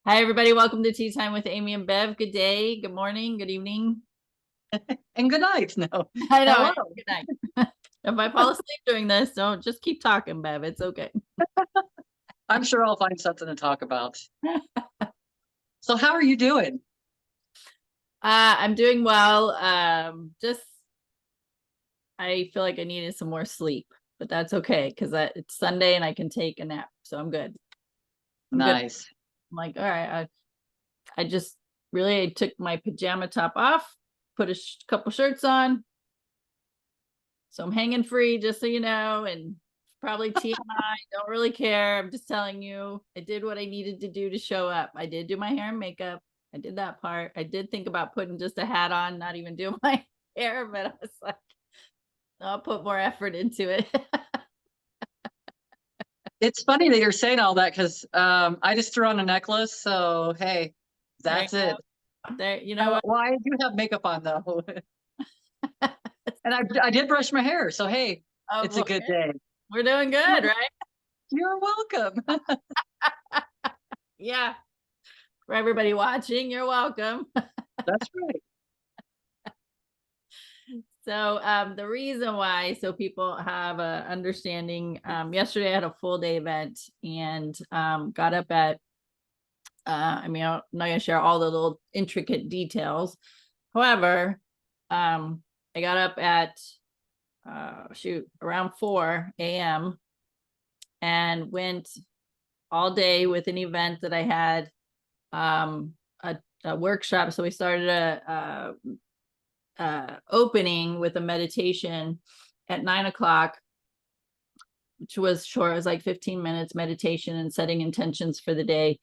Hi, everybody. Welcome to Tea Time with Amy and Bev. Good day, good morning, good evening. And good night. No, I know. hello. Good night. If I fall asleep doing this, don't just keep talking, Bev. It's okay. I'm sure I'll find something to talk about. So, how are you doing? I'm doing well. Just I feel like I needed some more sleep, but that's okay because it's Sunday and I can take a nap, so I'm good. I'm good. Nice. I'm like, all right. I just really took my pajama top off, put a couple shirts on, so I'm hanging free, just so you know, and probably TMI, don't really care. I'm just telling you, I did what I needed to do to show up. I did do my hair and makeup. I did that part. I did think about putting just a hat on, not even do my hair, but I was like, I'll put more effort into it. It's funny that you're saying all that because I just threw on a necklace. So, hey, There you that's it. go. There, you know what? Well, I do have makeup on though, and I did brush my hair. So, hey, Oh, it's a well, good day. we're doing good, right? You're welcome. Yeah. For everybody watching, you're welcome. That's right. So the reason why, so people have a understanding, yesterday I had a full day event and got up at, I'm not gonna share all the little intricate details. However, I got up at, around 4 a.m. and went all day with an event that I had, a workshop. So we started opening with a meditation at 9 o'clock, which was short. It was like 15 minutes meditation and setting intentions for the day.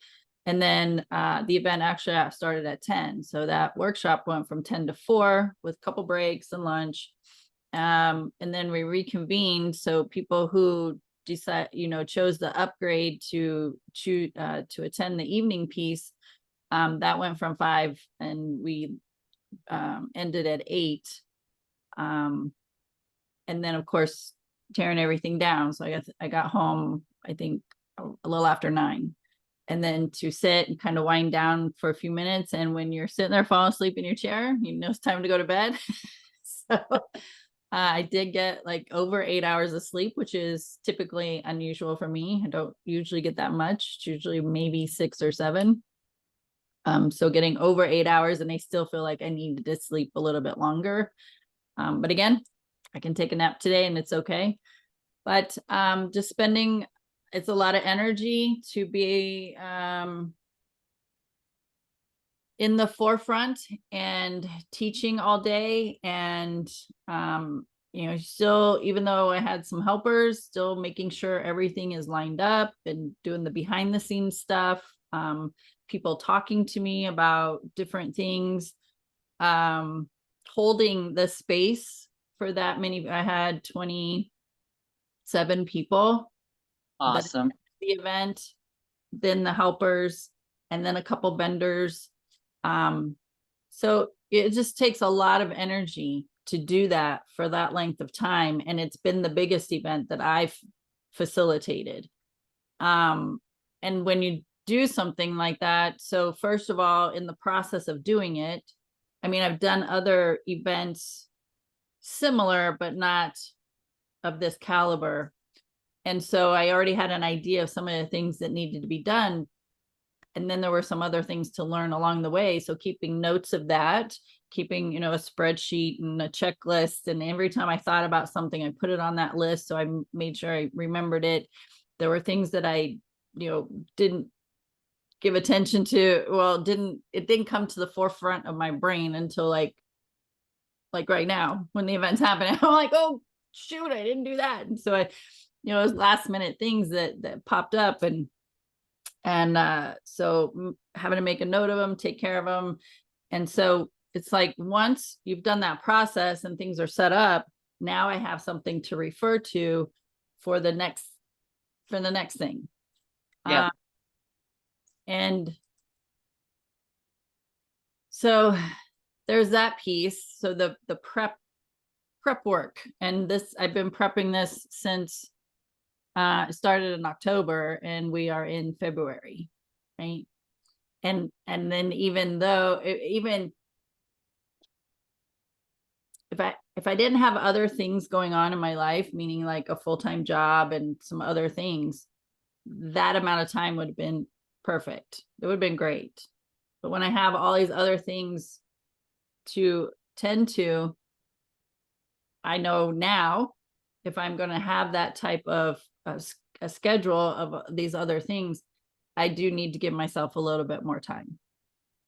And then the event actually started at 10. So that workshop went from 10 to 4 with a couple breaks and lunch. And then we reconvened. So people who chose the upgrade to attend the evening piece, that went from 5 and we ended at 8. And then of course tearing everything down. So I got home, I think a little after 9. And then to sit and kind of wind down for a few minutes. And when you're sitting there falling asleep in your chair, you know it's time to go to bed. So I did get like over 8 hours of sleep, which is typically unusual for me. I don't usually get that much. It's usually maybe 6 or 7. So getting over 8 hours, and I still feel like I needed to sleep a little bit longer. But again, I can take a nap today and it's okay. But just spending, it's a lot of energy to be in the forefront and teaching all day. And, still, even though I had some helpers, still making sure everything is lined up and doing the behind the scenes stuff. People talking to me about different things, holding the space for that many. I had 27 people that Awesome. the event, then the helpers, and then a couple vendors. So it just takes a lot of energy to do that for that length of time. And it's been the biggest event that I've facilitated. And when you do something like that, so first of all, in the process of doing it, I mean, I've done other events similar, but not of this caliber. And so I already had an idea of some of the things that needed to be done. And then there were some other things to learn along the way. So keeping notes of that, keeping, a spreadsheet and a checklist. And every time I thought about something, I put it on that list. So I made sure I remembered it. There were things that I, didn't give attention to. Well, it didn't come to the forefront of my brain until like right now when the event's happening. I'm like, oh shoot, I didn't do that. And so it was last minute things that popped up. And so having to make a note of them, take care of them. And so it's like once you've done that process and things are set up, now I have something to refer to for the next thing. Yeah. And so there's that piece. So the prep work, and this, I've been prepping this since it started in October and we are in February, right? And then even though even if I didn't have other things going on in my life, meaning like a full-time job and some other things, that amount of time would have been perfect. It would have been great. But when I have all these other things to tend to, I know now if I'm going to have that type of a schedule of these other things, I do need to give myself a little bit more time.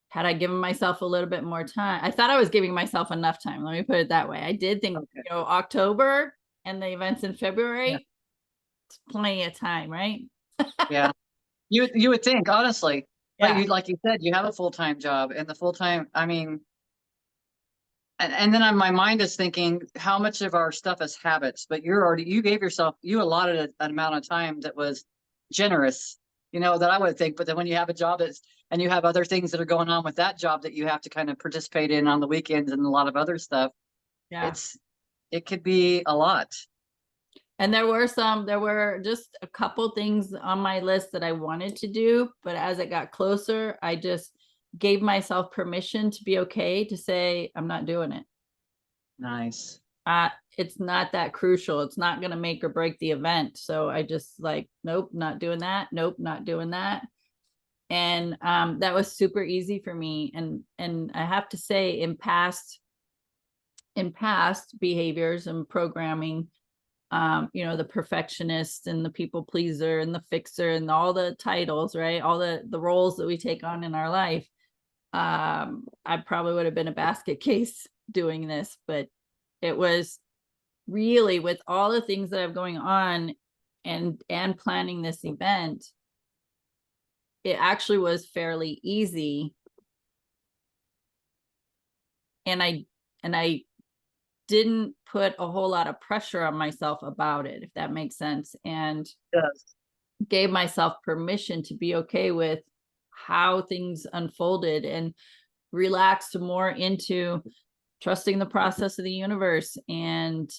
Had I given myself a little bit more time, I thought I was giving myself enough time. Let me put it that way. I did think, Okay. October and the events in February, Yeah. it's plenty of time, right? Yeah. You would think, honestly, but Yeah. like you said, you have a full-time job, and the full-time, I mean, and then my mind is thinking how much of our stuff is habits, but you gave yourself, you allotted an amount of time that was generous, that I would think. But then when you have a job and you have other things that are going on with that job that you have to kind of participate in on the weekends and a lot of other stuff, Yeah. it could be a lot. And there were just a couple things on my list that I wanted to do, but as it got closer, I just gave myself permission to be okay to say, I'm not doing it. Nice. It's not that crucial. It's not going to make or break the event. So I just like, nope, not doing that. Nope, not doing that. And that was super easy for me. And I have to say, in past behaviors and programming, the perfectionist and the people pleaser and the fixer and all the titles, right? All the roles that we take on in our life. I probably would have been a basket case doing this, but it was really, with all the things that have going on and planning this event, it actually was fairly easy. And I didn't put a whole lot of pressure on myself about it, if that makes sense, and Yes. gave myself permission to be okay with how things unfolded and relaxed more into trusting the process of the universe. And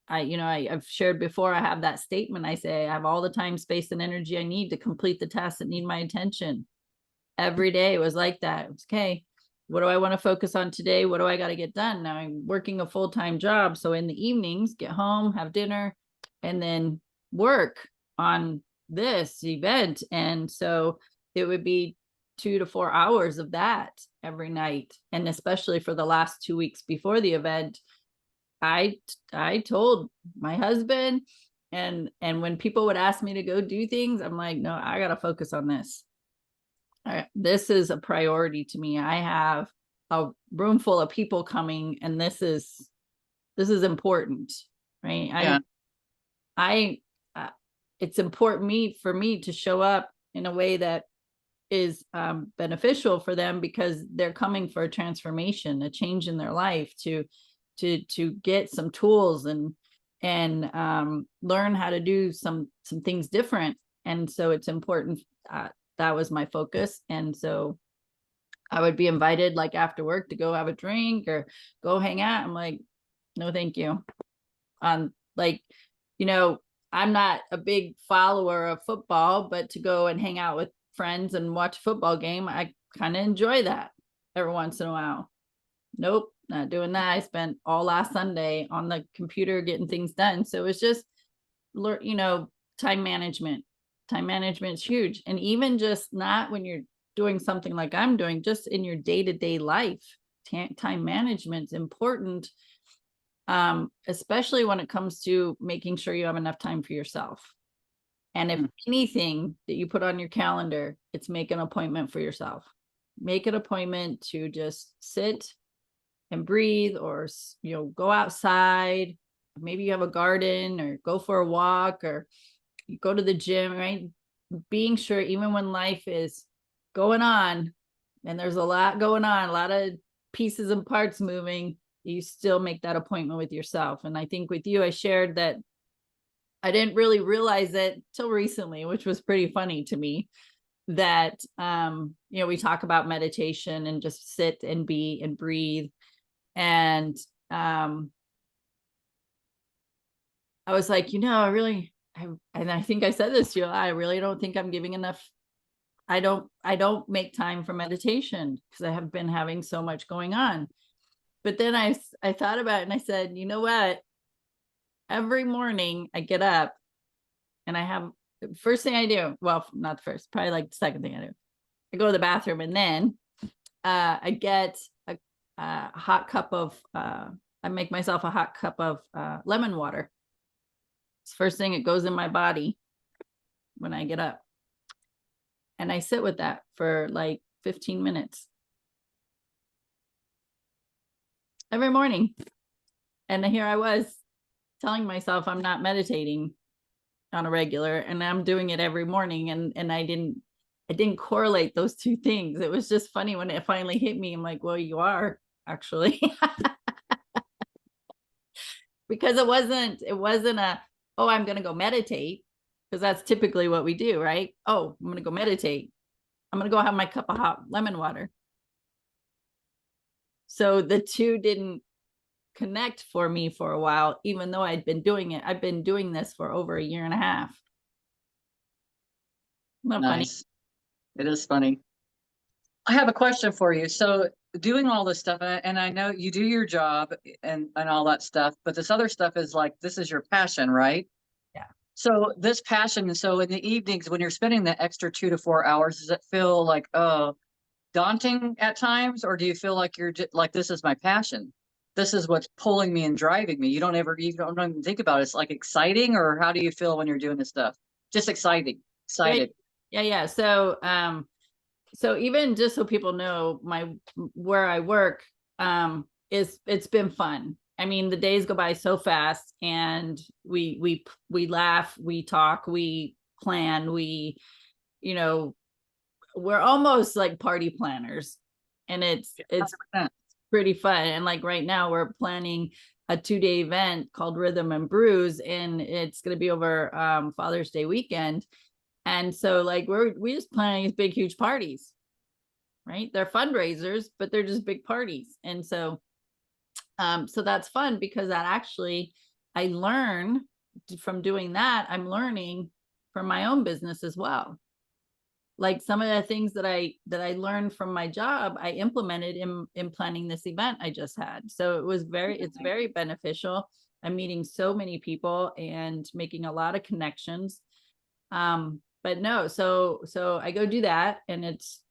I've shared before, I have that statement. I say I have all the time, space, and energy I need to complete the tasks that need my attention. Every day it was like that. It was, okay, what do I want to focus on today? What do I got to get done? Now I'm working a full-time job. So in the evenings, get home, have dinner, and then work on this event. And so it would be 2 to 4 hours of that every night. And especially for the last 2 weeks before the event, I told my husband, and when people would ask me to go do things, I'm like, no, I got to focus on this. All right, this is a priority to me. I have a room full of people coming, and this is important, right? Yeah. It's important for me to show up in a way that is beneficial for them, because they're coming for a transformation, a change in their life, to get some tools and learn how to do some things different. And so it's important. That was my focus. And so I would be invited, like after work, to go have a drink or go hang out. I'm like, no, thank you. Like, I'm not a big follower of football, but to go and hang out with friends and watch a football game, I kind of enjoy that every once in a while. Nope, not doing that. I spent all last Sunday on the computer getting things done. So it's just, time management. Time management's huge. And even just not when you're doing something like I'm doing, just in your day-to-day life, time management's important. Especially when it comes to making sure you have enough time for yourself. And if anything that you put on your calendar, it's make an appointment for yourself. Make an appointment to just sit and breathe, or, go outside. Maybe you have a garden, or go for a walk, or you go to the gym, right? Being sure, even when life is going on and there's a lot going on, a lot of pieces and parts moving, you still make that appointment with yourself. And I think with you, I shared that I didn't really realize it till recently, which was pretty funny to me, that we talk about meditation and just sit and be and breathe. And I was like, and I think I said this to you, I really don't think I'm giving enough I don't make time for meditation because I have been having so much going on. But then I thought about it and I said, you know what? Every morning I get up and I have, first thing I do, well, not the first, probably like the second thing I do. I go to the bathroom and then I get a hot cup of, I make myself a hot cup of lemon water. It's the first thing it goes in my body when I get up. And I sit with that for like 15 minutes every morning. And here I was telling myself I'm not meditating on a regular, and I'm doing it every morning. And I didn't correlate those two things. It was just funny when it finally hit me. I'm like, well, you are actually. Because it wasn't a, oh, I'm going to go meditate, because that's typically what we do, right? Oh, I'm going to go meditate. I'm going to go have my cup of hot lemon water. So the two didn't connect for me for a while, even though I'd been doing it. I've been doing this for over a year and a half. Not funny. Nice. It is funny. I have a question for you. So doing all this stuff, and I know you do your job and all that stuff, but this other stuff is like, this is your passion, right? Yeah. So this passion, so in the evenings when you're spending the extra 2 to 4 hours, does it feel like, daunting at times? Or do you feel like you're just like, this is my passion? This is what's pulling me and driving me. You don't even think about it. It's like exciting, or how do you feel when you're doing this stuff? Just exciting, excited. Yeah. So even just so people know, where I work, it's been fun. I mean, the days go by so fast, and we laugh, we talk, we plan, we're almost like party planners, and it's 100%. pretty fun. And like right now we're planning a 2-day event called Rhythm and Brews, and it's going to be over Father's Day weekend. And so like we just planning these big, huge parties, right? They're fundraisers, but they're just big parties. And so, so that's fun, because that actually, I learn from doing that. I'm learning from my own business as well. Like some of the things that I learned from my job, I implemented in planning this event I just had. So it's very beneficial. I'm meeting so many people and making a lot of connections. But no, so I go do that, and it's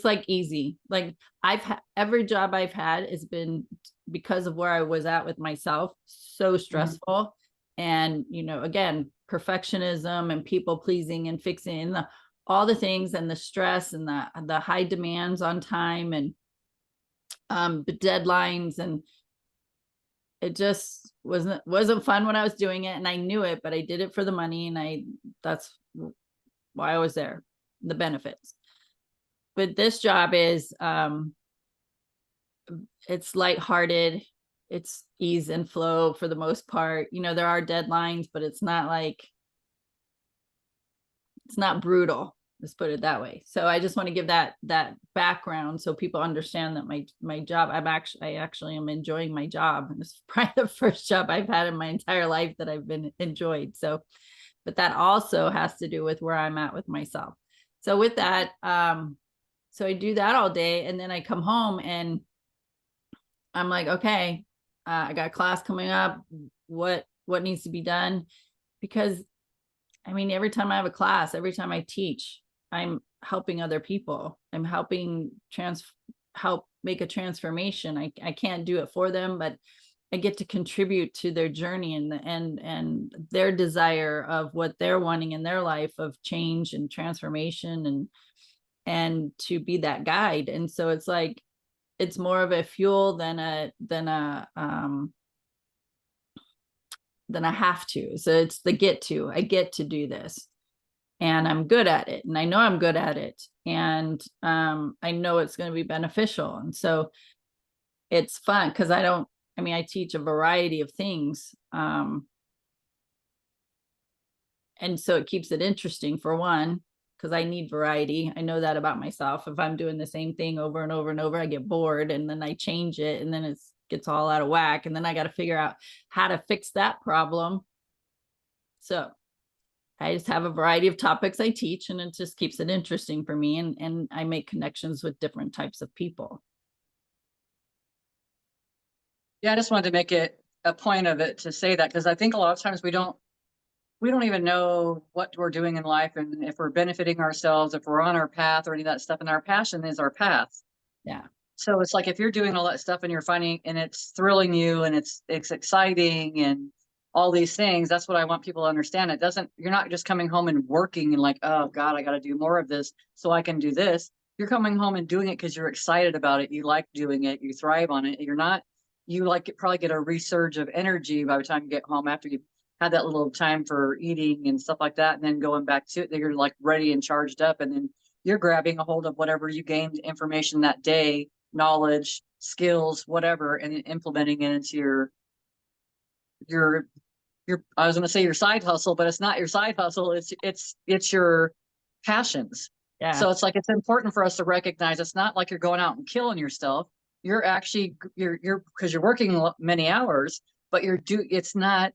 like easy. Like every job I've had has been because of where I was at with myself, so stressful. And, again, perfectionism and people pleasing and fixing all the things, and the stress and the high demands on time, and the deadlines, and it just wasn't fun when I was doing it, and I knew it, but I did it for the money, and that's why I was there, the benefits. But this job is it's lighthearted, it's ease and flow for the most part. There are deadlines, but it's not brutal, let's put it that way. So I just want to give that background so people understand that my job, I actually am enjoying my job, and it's probably the first job I've had in my entire life that I've been enjoyed. So, but that also has to do with where I'm at with myself. So with that, so I do that all day, and then I come home and I'm like, okay, I got a class coming up. What needs to be done? Because I mean, every time I have a class, every time I teach, I'm helping other people. I'm helping help make a transformation. I can't do it for them, but I get to contribute to their journey and their desire of what they're wanting in their life, of change and transformation, and to be that guide. And so it's like, it's more of a fuel than a have to. So it's I get to do this, and I'm good at it, and I know I'm good at it, and I know it's going to be beneficial. And so it's fun, because I teach a variety of things, and so it keeps it interesting, for one, because I need variety. I know that about myself. If I'm doing the same thing over and over and over, I get bored, and then I change it, and then it gets all out of whack, and then I got to figure out how to fix that problem. So I just have a variety of topics I teach, and it just keeps it interesting for me. And I make connections with different types of people. Yeah, I just wanted to make it a point of it to say that, because I think a lot of times we don't even know what we're doing in life and if we're benefiting ourselves, if we're on our path or any of that stuff. And our passion is our path. Yeah. So it's like if you're doing all that stuff and you're finding and it's thrilling you and it's exciting and all these things, that's what I want people to understand. It doesn't, you're not just coming home and working and like, oh God, I got to do more of this so I can do this. You're coming home and doing it because you're excited about it. You like doing it. You thrive on it. You're not, you like probably get a resurge of energy by the time you get home after you've had that little time for eating and stuff like that. And then going back to it, you're like ready and charged up. And then you're grabbing a hold of whatever you gained information that day, knowledge, skills, whatever, and implementing it into your I was going to say your side hustle, but it's not your side hustle. It's your passions. Yeah. So it's like, it's important for us to recognize it's not like you're going out and killing yourself. You're actually, because you're working many hours, but it's not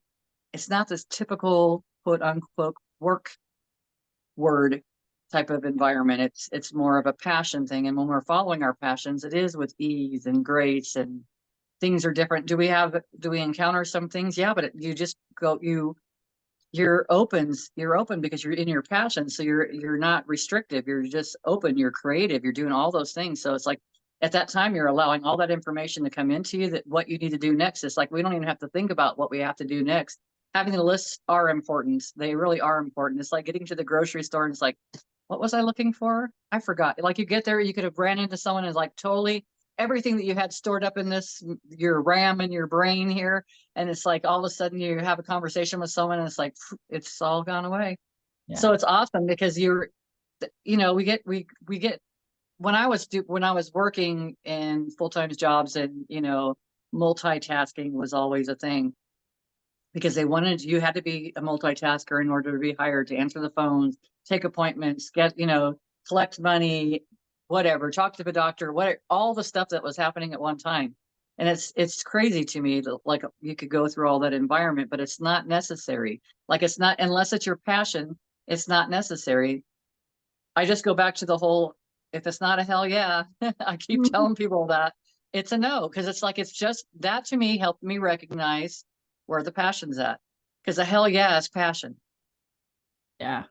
this typical quote unquote work word type of environment. It's more of a passion thing. And when we're following our passions, it is with ease and grace, and things are different. Do we encounter some things? Yeah, but you just go, you're open because you're in your passion. So you're not restrictive. You're just open. You're creative. You're doing all those things. So it's like at that time, you're allowing all that information to come into you, that what you need to do next. It's like, we don't even have to think about what we have to do next. Having the lists are important. They really are important. It's like getting to the grocery store and it's like, what was I looking for? I forgot. Like you get there, you could have ran into someone who's like totally everything that you had stored up in your RAM in your brain here. And it's like all of a sudden you have a conversation with someone and it's like, it's all gone away. Yeah. So it's awesome because we get, when I was working in full-time jobs, and, multitasking was always a thing, because you had to be a multitasker in order to be hired, to answer the phones, take appointments, collect money, whatever, talk to the doctor, all the stuff that was happening at one time. And it's crazy to me that like you could go through all that environment, but it's not necessary. Like it's not, unless it's your passion, it's not necessary. I just go back to the whole, if it's not a hell yeah, I keep telling people that it's a no, because it's like, it's just that to me helped me recognize where the passion's at. Because a hell yeah is passion. Yeah.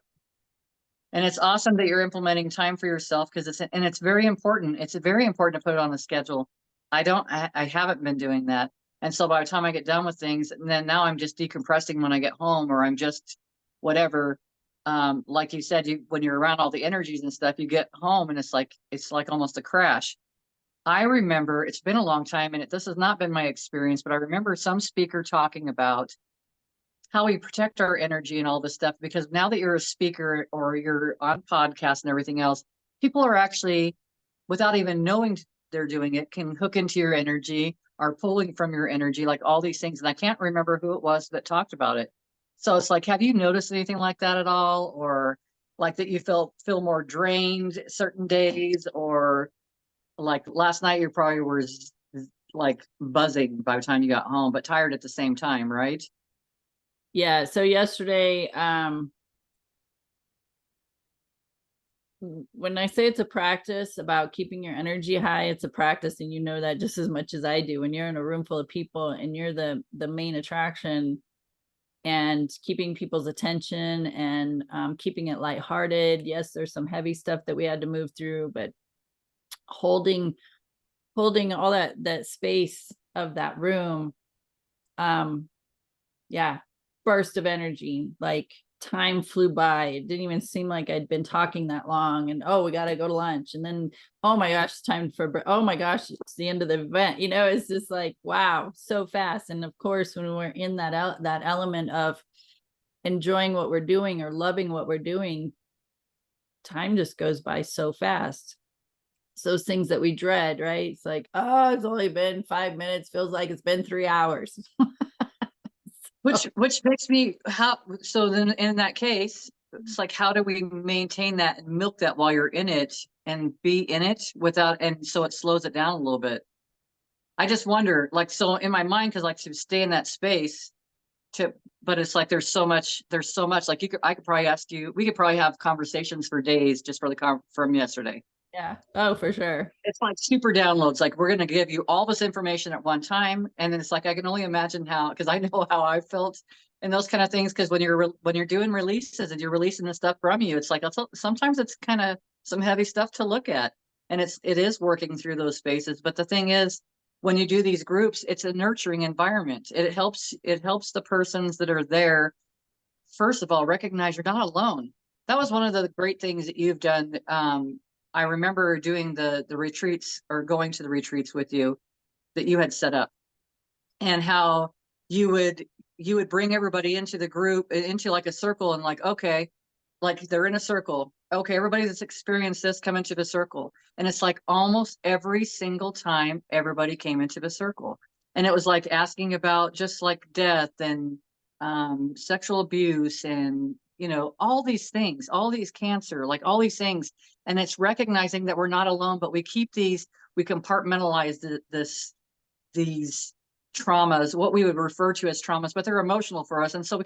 And it's awesome that you're implementing time for yourself, because it's very important. It's very important to put it on the schedule. I haven't been doing that. And so by the time I get done with things, and then now I'm just decompressing when I get home, or I'm just whatever. Like you said, when you're around all the energies and stuff, you get home and it's like almost a crash. I remember, it's been a long time, and this has not been my experience, but I remember some speaker talking about how we protect our energy and all this stuff, because now that you're a speaker or you're on podcasts and everything else, people are actually, without even knowing they're doing it, can hook into your energy, are pulling from your energy, like all these things. And I can't remember who it was that talked about it. So it's like, have you noticed anything like that at all? Or like that you feel more drained certain days, or like last night you probably were like buzzing by the time you got home, but tired at the same time, right? Yeah. So yesterday, when I say it's a practice about keeping your energy high, it's a practice, and you know that just as much as I do. When you're in a room full of people and you're the main attraction, and keeping people's attention, and keeping it lighthearted. Yes, there's some heavy stuff that we had to move through, but holding all that space of that room, yeah, burst of energy. Like time flew by. It didn't even seem like I'd been talking that long. And oh, we got to go to lunch. And then, oh my gosh, it's time for, oh my gosh, it's the end of the event. It's just like, wow, so fast. And of course, when we're in that element of enjoying what we're doing or loving what we're doing, time just goes by so fast. So those things that we dread, right? It's like, oh, it's only been 5 minutes, feels like it's been 3 hours. Which makes me, so then in that case, it's like, how do we maintain that and milk that while you're in it and be in it and so it slows it down a little bit? I just wonder, like, so in my mind, because like to stay in that space, but it's like, there's so much, like I could probably ask you, we could probably have conversations for days just for from yesterday. Yeah. Oh, for sure. It's like super downloads. Like, we're going to give you all this information at one time. And then it's like, I can only imagine how, because I know how I felt and those kind of things. Because when you're doing releases and you're releasing the stuff from you, it's like, sometimes it's kind of some heavy stuff to look at, and it is working through those spaces. But the thing is, when you do these groups, it's a nurturing environment. It helps the persons that are there, first of all, recognize you're not alone. That was one of the great things that you've done. I remember doing the retreats, or going to the retreats with you that you had set up, and how you would bring everybody into the group, into like a circle, and like, okay, like they're in a circle. Okay, everybody that's experienced this, come into the circle. And it's like almost every single time everybody came into the circle. And it was like asking about just like death and sexual abuse and, all these things, all these cancer, like all these things. And it's recognizing that we're not alone, but we compartmentalize these traumas, what we would refer to as traumas, but they're emotional for us. And so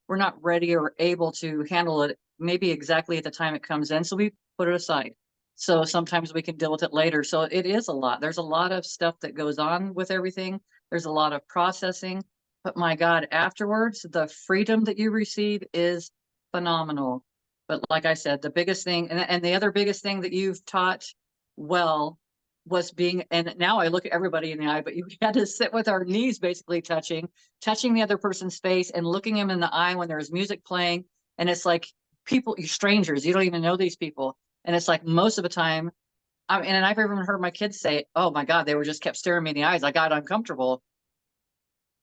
we're not ready or able to handle it maybe exactly at the time it comes in. So we put it aside. So sometimes we can deal with it later. So it is a lot. There's a lot of stuff that goes on with everything. There's a lot of processing, but my God, afterwards, the freedom that you receive is phenomenal. But like I said, the biggest thing, and the other biggest thing that you've taught well was and now I look at everybody in the eye, but you had to sit with our knees basically touching the other person's face and looking him in the eye when there's music playing. And it's like, you're strangers, you don't even know these people. And it's like, most of the time, and I've even heard my kids say, oh my God, they were just kept staring me in the eyes. I got uncomfortable,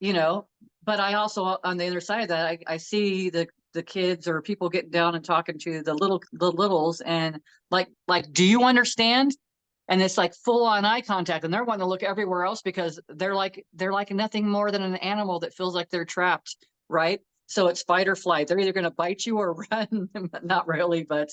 but I also, on the other side of that, I see the kids or people getting down and talking to the littles, and like, do you understand? And it's like full on eye contact, and they're wanting to look everywhere else because they're like nothing more than an animal that feels like they're trapped, right? So it's fight or flight. They're either going to bite you or run. Not really, but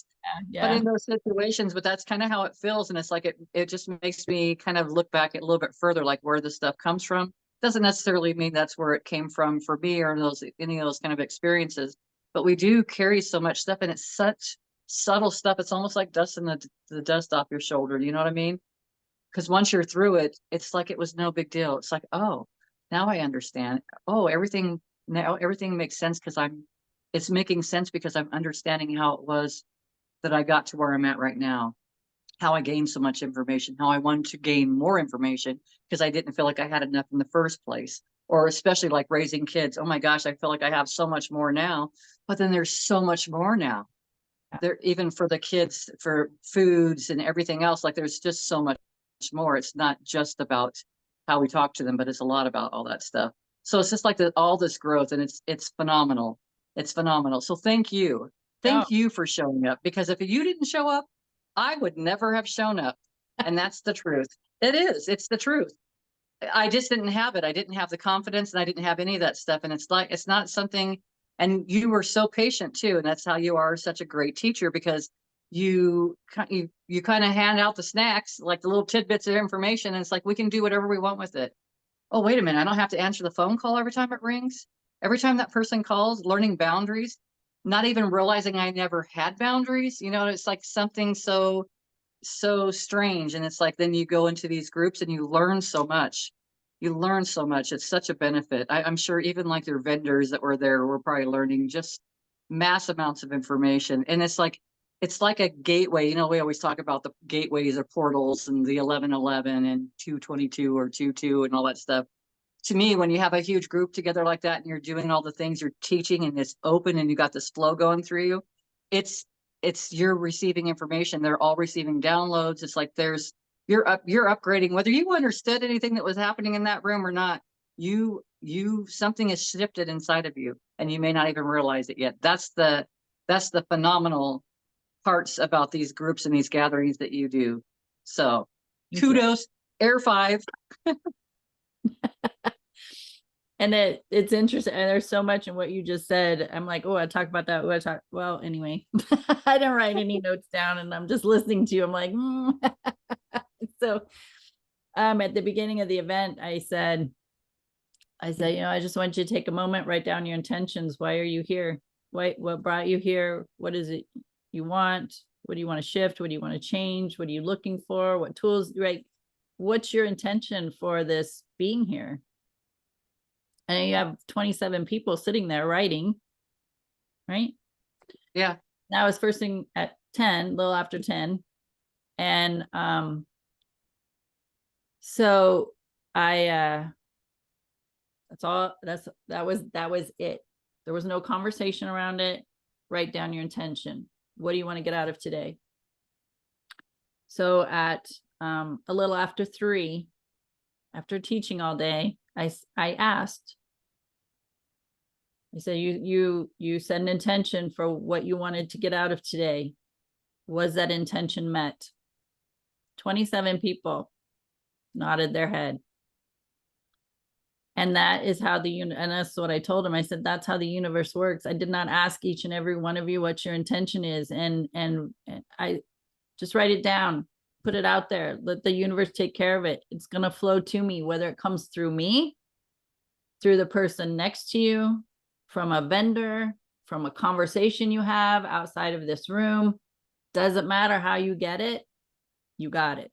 in those situations, but that's kind of how it feels. And it's like, it just makes me kind of look back a little bit further, like where this stuff comes from. Doesn't necessarily mean that's where it came from for me or any of those kind of experiences, but we do carry so much stuff, and it's such subtle stuff. It's almost like dusting the dust off your shoulder. You know what I mean? Because once you're through it, it's like it was no big deal. It's like, oh, now I understand. Oh, everything makes sense it's making sense because I'm understanding how it was that I got to where I'm at right now, how I gained so much information, how I wanted to gain more information because I didn't feel like I had enough in the first place. Or especially like raising kids. Oh my gosh, I feel like I have so much more now, but then there's so much more now. There, even for the kids, for foods and everything else, like there's just so much more. It's not just about how we talk to them, but it's a lot about all that stuff. So it's just like all this growth, and it's phenomenal. It's phenomenal. So thank you. Oh, Thank you for showing up, because if you didn't show up, I would never have shown up. And that's the truth. It's the truth. I just didn't have it. I didn't have the confidence, and I didn't have any of that stuff. And it's like, it's not something, and you were so patient too. And that's how you are such a great teacher, because you kind of hand out the snacks, like the little tidbits of information. And it's like, we can do whatever we want with it. Oh, wait a minute. I don't have to answer the phone call every time it rings. Every time that person calls, learning boundaries, not even realizing I never had boundaries. It's like something so strange. And it's like, then you go into these groups and you learn so much. It's such a benefit. I'm sure even like your vendors that were there were probably learning just mass amounts of information. And it's like a gateway. We always talk about the gateways or portals and the 1111 and 222 or 22 and all that stuff. To me, when you have a huge group together like that and you're doing all the things you're teaching and it's open and you got this flow going through you, it's you're receiving information. They're all receiving downloads. It's like you're upgrading, whether you understood anything that was happening in that room or not. Something is shifted inside of you, and you may not even realize it yet. That's the phenomenal parts about these groups and these gatherings that you do. So kudos, Air 5. And it's interesting. And there's so much in what you just said. I'm like, oh, I talk about that. Well, anyway, I didn't write any notes down, and I'm just listening to you. I'm like, So at the beginning of the event, I said, I said, I just want you to take a moment, write down your intentions. Why are you here? What brought you here? What is it you want? What do you want to shift? What do you want to change? What are you looking for? What tools, right? What's your intention for this being here? And you have 27 people sitting there writing, right? Yeah. That was first thing at 10, a little after 10. And so I that was it. There was no conversation around it. Write down your intention. What do you want to get out of today? So at a little after 3, after teaching all day, I asked, I said, you set an intention for what you wanted to get out of today. Was that intention met? 27 people nodded their head. And that is how and that's what I told him. I said, that's how the universe works. I did not ask each and every one of you what your intention is. And I just write it down, put it out there, let the universe take care of it. It's going to flow to me, whether it comes through me, through the person next to you, from a vendor, from a conversation you have outside of this room. Doesn't matter how you get it, you got it.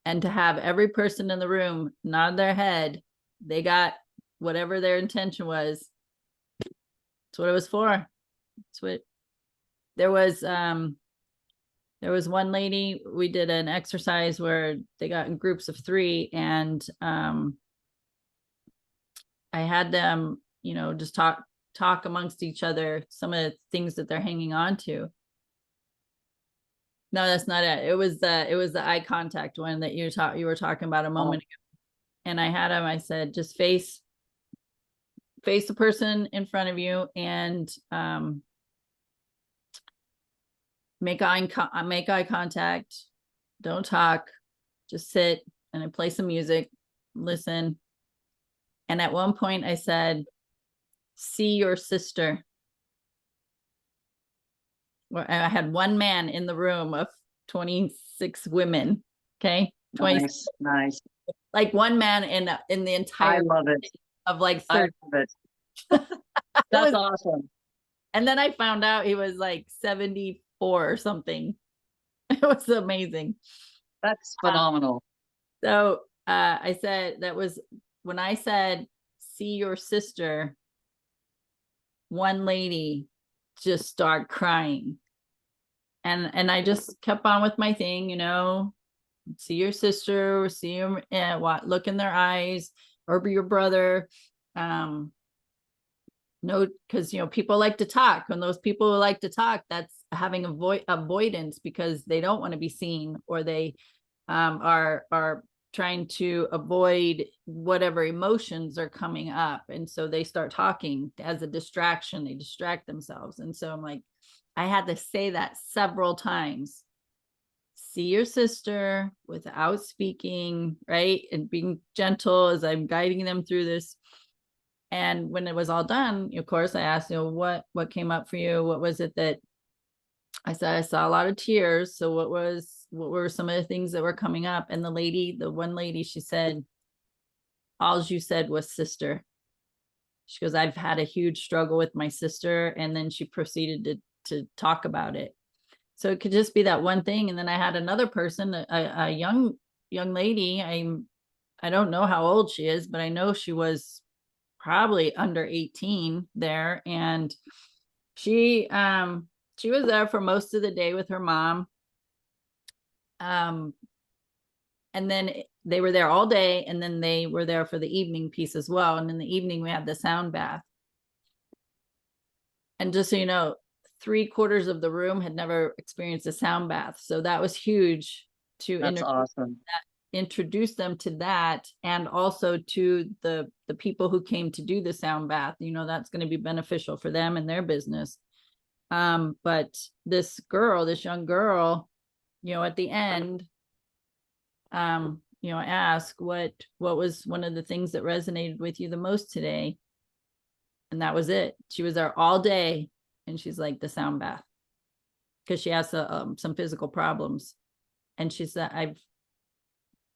And to have every person in the room nod their head, they got whatever their intention was. That's what it was for. That's what there was one lady, we did an exercise where they got in groups of 3, and I had them, just talk amongst each other, some of the things that they're hanging on to. No, that's not it. It was the eye contact one that you were talking about a moment ago. And I had him, I said, just face the person in front of you and make eye contact. Don't talk, just sit, and I play some music, listen. And at one point I said, see your sister. I had one man in the room of 26 women. Okay. 26. Nice. Like one man in the entire, I love it. Of like 30. I love it. That's awesome. And then I found out he was like 74 or something. It was amazing. That's phenomenal. So I said, that was when I said, see your sister, one lady just started crying. And I just kept on with my thing, see your sister, see him, look in their eyes, or your brother. No, because people like to talk, and those people who like to talk, that's having avoidance because they don't want to be seen, or they are trying to avoid whatever emotions are coming up, and so they start talking as a distraction. They distract themselves. And so I'm like, I had to say that several times. See your sister without speaking, right? And being gentle as I'm guiding them through this. And when it was all done, of course, I asked, what came up for you? What was it that I said? I saw a lot of tears. So what were some of the things that were coming up? And the one lady, she said, all you said was sister. She goes, I've had a huge struggle with my sister. And then she proceeded to talk about it. So it could just be that one thing. And then I had another person, a young lady. I don't know how old she is, but I know she was probably under 18 there. And she was there for most of the day with her mom. And then they were there all day, and then they were there for the evening piece as well. And in the evening, we had the sound bath. And just so you know, 3/4 of the room had never experienced a sound bath. So that was huge to introduce them to that, and also to the people who came to do the sound bath. That's going to be beneficial for them and their business. But this young girl, at the end, ask what was one of the things that resonated with you the most today. And that was it. She was there all day, and she's like, the sound bath, because she has some physical problems. And she said,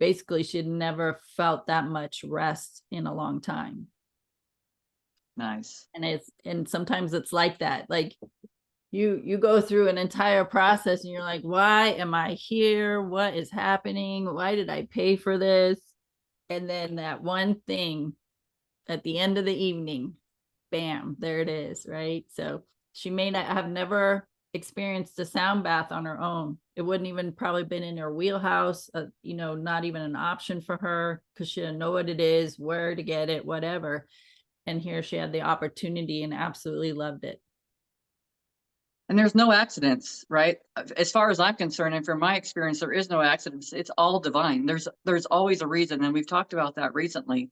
basically she'd never felt that much rest in a long time. Nice. And sometimes it's like that. Like you go through an entire process and you're like, why am I here? What is happening? Why did I pay for this? And then that one thing at the end of the evening, bam, there it is, right? So she may not have never experienced a sound bath on her own. It wouldn't even probably been in her wheelhouse, not even an option for her because she didn't know what it is, where to get it, whatever. And here she had the opportunity and absolutely loved it. And there's no accidents, right? As far as I'm concerned, and from my experience, there is no accidents. It's all divine. There's always a reason, and we've talked about that recently.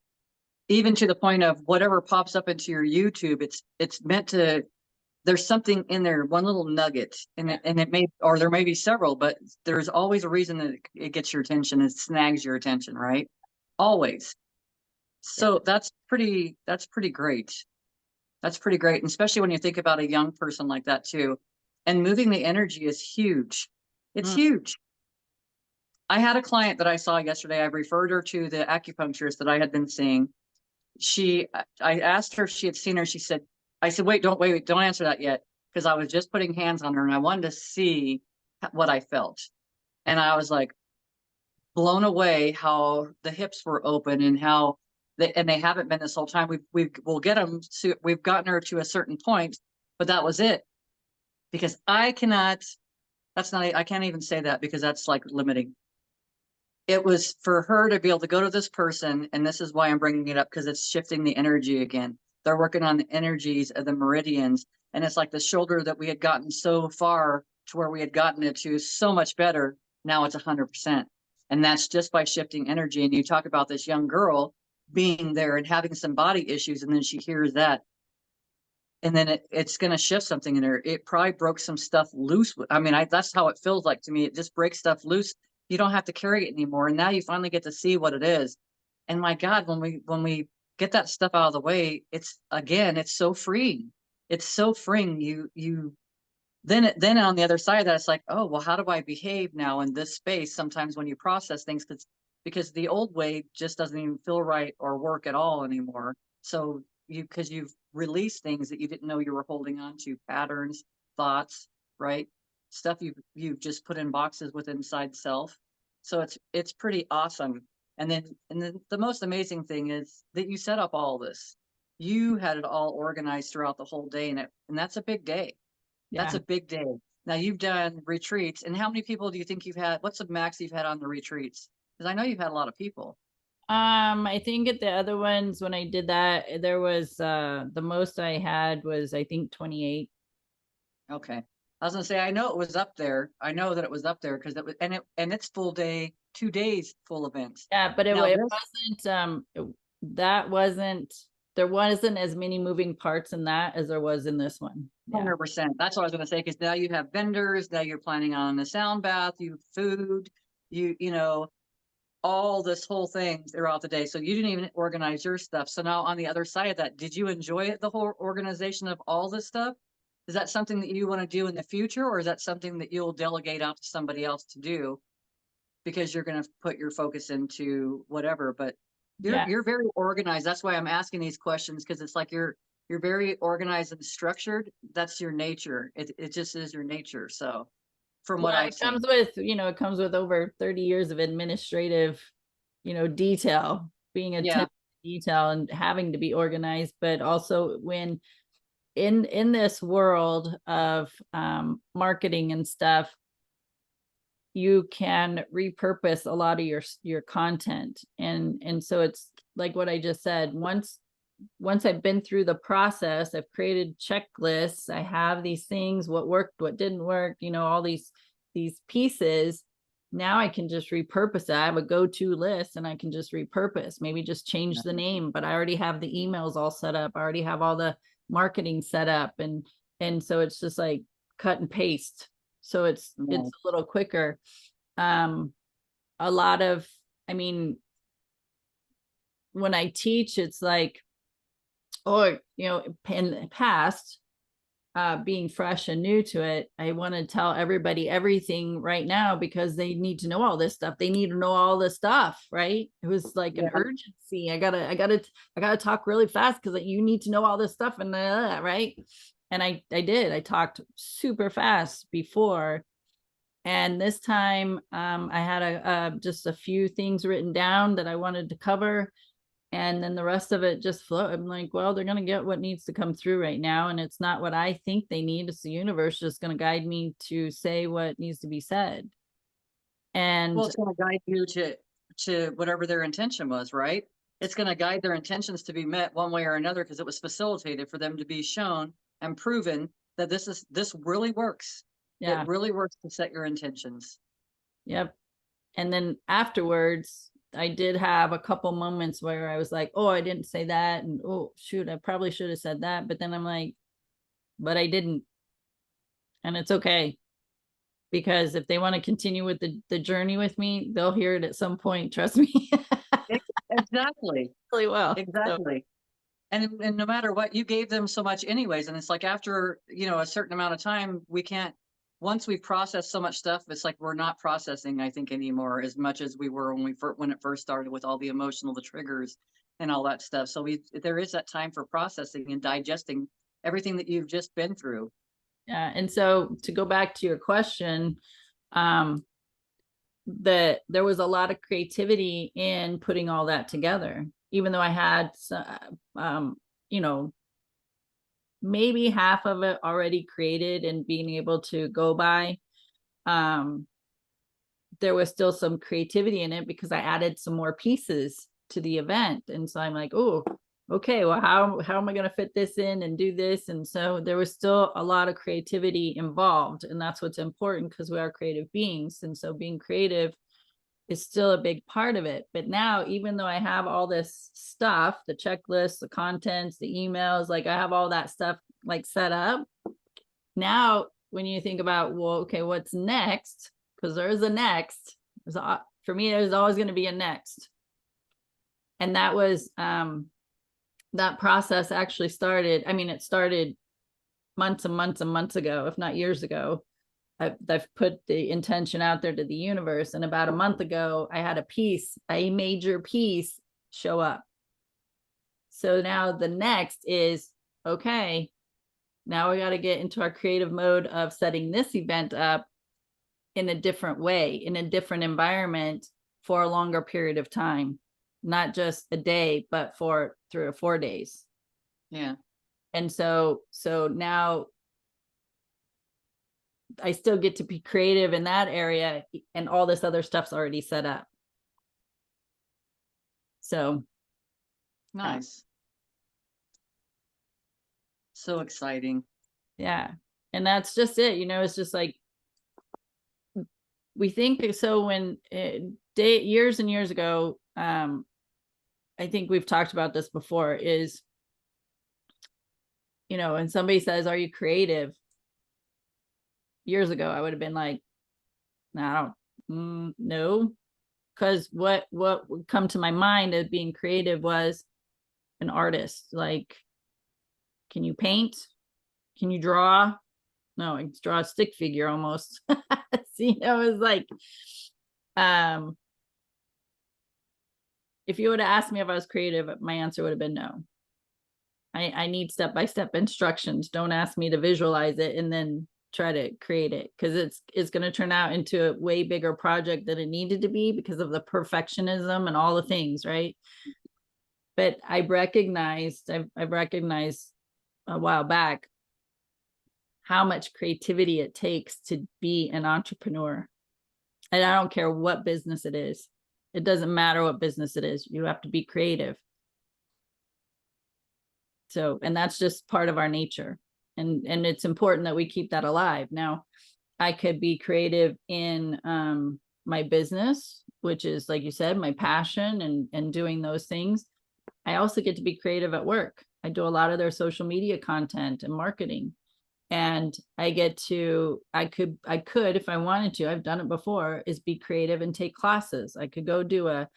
Even to the point of whatever pops up into your YouTube, it's meant to. There's something in there, one little nugget, and it may, or there may be several, but there's always a reason that it gets your attention. It snags your attention, right? Always. So that's pretty great. That's pretty great. And especially when you think about a young person like that too. And moving the energy is huge. It's huge. I had a client that I saw yesterday. I referred her to the acupuncturist that I had been seeing. I asked her if she had seen her. I said, wait, don't answer that yet. Because I was just putting hands on her and I wanted to see what I felt. And I was like blown away how the hips were open and how they haven't been this whole time. We'll get them. We've gotten her to a certain point, but that was it. Because I can't even say that because that's like limiting. It was for her to be able to go to this person, and this is why I'm bringing it up because it's shifting the energy again. They're working on the energies of the meridians, and it's like the shoulder that we had gotten so far to where we had gotten it to so much better. Now it's 100%, and that's just by shifting energy. And you talk about this young girl being there and having some body issues, and then she hears that, and then it's going to shift something in her. It probably broke some stuff loose. I mean, that's how it feels like to me. It just breaks stuff loose. You don't have to carry it anymore. And now you finally get to see what it is. And my God, when we get that stuff out of the way, it's so freeing. It's so freeing. Then on the other side of that, it's like, oh, well, how do I behave now in this space? Sometimes when you process things, because the old way just doesn't even feel right or work at all anymore. So because you've released things that you didn't know you were holding on to, patterns, thoughts, right? Stuff you've just put in boxes with inside self. So it's pretty awesome. And then the most amazing thing is that you set up all this. You had it all organized throughout the whole day, and that's a big day. That's Yeah. a big day. Now you've done retreats, and how many people do you think you've had? What's the max you've had on the retreats? Because I know you've had a lot of people. I think at the other ones when I did that, there was the most I had was I think 28. Okay. I was gonna say I know it was up there. I know that it was up there because it was and it's full day, 2 days full events. Yeah, but Now it this wasn't that wasn't there wasn't as many moving parts in that as there was in this one. Yeah. 100%. That's what I was gonna say, because now you have vendors, now you're planning on a sound bath, you food, you know, all this whole thing throughout the day. So you didn't even organize your stuff. So now on the other side of that, did you enjoy it, the whole organization of all this stuff? Is that something that you want to do in the future, or is that something that you'll delegate out to somebody else to do because you're going to put your focus into whatever? But Yeah. you're very organized. That's why I'm asking these questions, because it's like you're very organized and structured. That's your nature. It just is your nature. So from what Well, I've it seen. comes with, it comes with over 30 years of administrative, detail, being Yeah. attention to detail and having to be organized, but also when in this world of marketing and stuff, you can repurpose a lot of your content. And so it's like what I just said, once I've been through the process, I've created checklists, I have these things, what worked, what didn't work, all these pieces. Now I can just repurpose it. I have a go-to list and I can just repurpose, maybe just change the name, but I already have the emails all set up. I already have all the marketing set up. And so it's just like cut and paste. So it's a little quicker. A lot of, I mean, when I teach, it's like, or in the past, being fresh and new to it, I want to tell everybody everything right now because they need to know all this stuff. They need to know all this stuff, right? It was like an Yeah. urgency. I gotta talk really fast because you need to know all this stuff and right. And I did. I talked super fast before, and this time I had just a few things written down that I wanted to cover, and then the rest of it just flow. I'm like, well, they're going to get what needs to come through right now, and it's not what I think they need. It's the universe just going to guide me to say what needs to be said. And Well, it's going to guide you to whatever their intention was, right? It's going to guide their intentions to be met one way or another because it was facilitated for them to be shown and proven that this really works. It yeah, really works to set your intentions. yep. And then afterwards, I did have a couple moments where I was like, oh, I didn't say that, and oh shoot, I probably should have said that, but then I'm like, but I didn't, and it's okay. Because if they want to continue with the journey with me, they'll hear it at some point. Trust me. Exactly. Really well. So, Exactly. And no matter what, you gave them so much anyways. And it's like after, a certain amount of time, we can't, once we've processed so much stuff, it's like we're not processing, I think, anymore as much as we were when it first started with all the emotional, the triggers and all that stuff. So there is that time for processing and digesting everything that you've just been through. yeah. And so to go back to your question, um, that there was a lot of creativity in putting all that together, even though I had, um, you know, maybe half of it already created and being able to go by. Um, there was still some creativity in it because I added some more pieces to the event. And so I'm like, oh, okay, well, how am I going to fit this in and do this? And so there was still a lot of creativity involved. And that's what's important because we are creative beings. And so being creative is still a big part of it. But now, even though I have all this stuff, the checklist, the contents, the emails, like I have all that stuff like set up. Now, when you think about, well, okay, what's next? Because there's a next. For me, there's always going to be a next. And that was that process actually started. I mean, it started months and months and months ago, if not years ago. I've put the intention out there to the universe. And about a month ago, I had a major piece show up. So now the next is, okay, now we got to get into our creative mode of setting this event up in a different way, in a different environment for a longer period of time, not just a day, but for 3 or 4 days. Yeah. And so now I still get to be creative in that area, and all this other stuff's already set up. So Nice. So exciting. yeah. And that's just it. It's just like, we think so when years and years ago, I think we've talked about this before, is, when somebody says, are you creative? Years ago, I would have been like, no, no. Because what would come to my mind as being creative was an artist. Like, can you paint? Can you draw? No, I can draw a stick figure almost. See, it was like, if you would have asked me if I was creative, my answer would have been no. I need step-by-step instructions. Don't ask me to visualize it and then try to create it, because it's going to turn out into a way bigger project than it needed to be because of the perfectionism and all the things, right? But I've recognized a while back how much creativity it takes to be an entrepreneur. And I don't care what business it is. It doesn't matter what business it is. You have to be creative. So, and that's just part of our nature. And it's important that we keep that alive. Now, I could be creative in my business, which is, like you said, my passion and doing those things. I also get to be creative at work. I do a lot of their social media content and marketing. And I could, if I wanted to, I've done it before, is be creative and take classes. I could go do a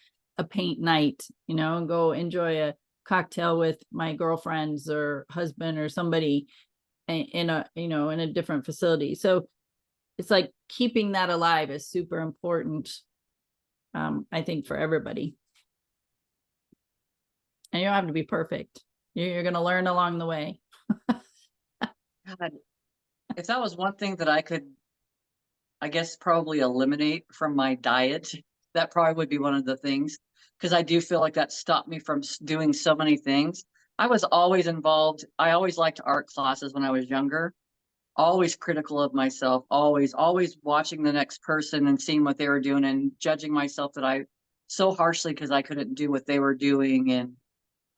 paint night, and go enjoy a cocktail with my girlfriends or husband or somebody, in a, in a different facility. So it's like keeping that alive is super important, I think, for everybody. And you don't have to be perfect. You're going to learn along the way. God, if that was one thing that I could, I guess, probably eliminate from my diet, that probably would be one of the things. Because I do feel like that stopped me from doing so many things. I was always involved. I always liked art classes when I was younger, always critical of myself, always watching the next person and seeing what they were doing and judging myself that I so harshly because I couldn't do what they were doing. And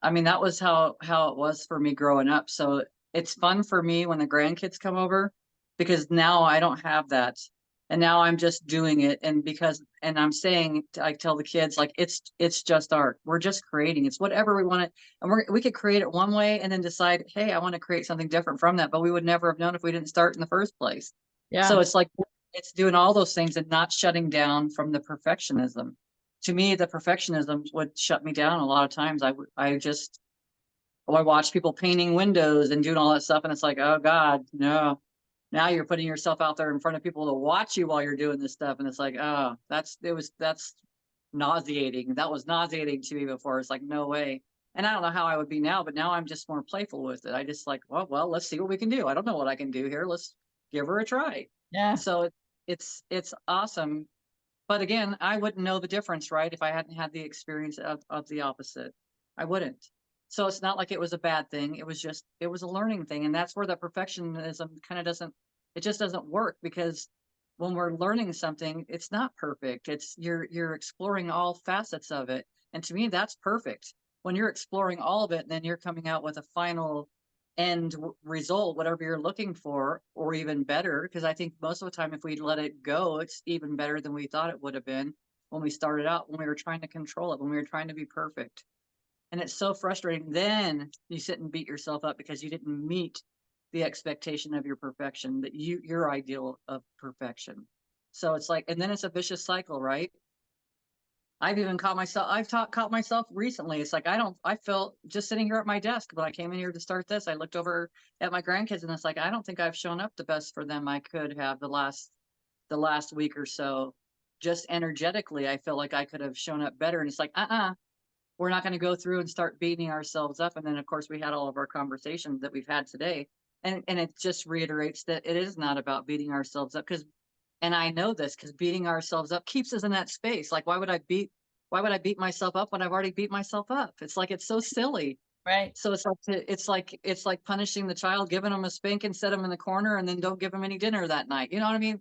I mean, that was how it was for me growing up. So it's fun for me when the grandkids come over because now I don't have that. And now I'm just doing it. And and I'm saying, I tell the kids, like, it's just art. We're just creating. It's whatever we want to, and we could create it one way and then decide, hey, I want to create something different from that. But we would never have known if we didn't start in the first place. So Yeah. it's like, it's doing all those things and not shutting down from the perfectionism. To me, the perfectionism would shut me down a lot of times. I watch people painting windows and doing all that stuff, and it's like, oh God, no. Now you're putting yourself out there in front of people to watch you while you're doing this stuff, and it's like, oh, that's nauseating. That was nauseating to me before. It's like, no way. And I don't know how I would be now, but now I'm just more playful with it. I just like, well, let's see what we can do. I don't know what I can do here. Let's give her a try. Yeah. So it's awesome. But again, I wouldn't know the difference, right? If I hadn't had the experience of the opposite, I wouldn't. So it's not like it was a bad thing. It was a learning thing. And that's where the perfectionism kind of it just doesn't work because when we're learning something, it's not perfect. You're exploring all facets of it. And to me, that's perfect. When you're exploring all of it, and then you're coming out with a final end result, whatever you're looking for, or even better. Because I think most of the time, if we let it go, it's even better than we thought it would have been when we started out, when we were trying to control it, when we were trying to be perfect. And it's so frustrating. Then you sit and beat yourself up because you didn't meet the expectation of your perfection, that your ideal of perfection. So it's like, and then it's a vicious cycle, right? I've even caught myself recently. It's like, I felt just sitting here at my desk when I came in here to start this, I looked over at my grandkids and it's like, I don't think I've shown up the best for them I could have the last week or so. Just energetically, I feel like I could have shown up better. And it's like, we're not going to go through and start beating ourselves up. And then of course we had all of our conversations that we've had today. And it just reiterates that it is not about beating ourselves up and I know this because beating ourselves up keeps us in that space. Like, why would I beat myself up when I've already beat myself up? It's like, it's so silly. Right. So it's like punishing the child, giving them a spank and set them in the corner and then don't give them any dinner that night. You know what I mean?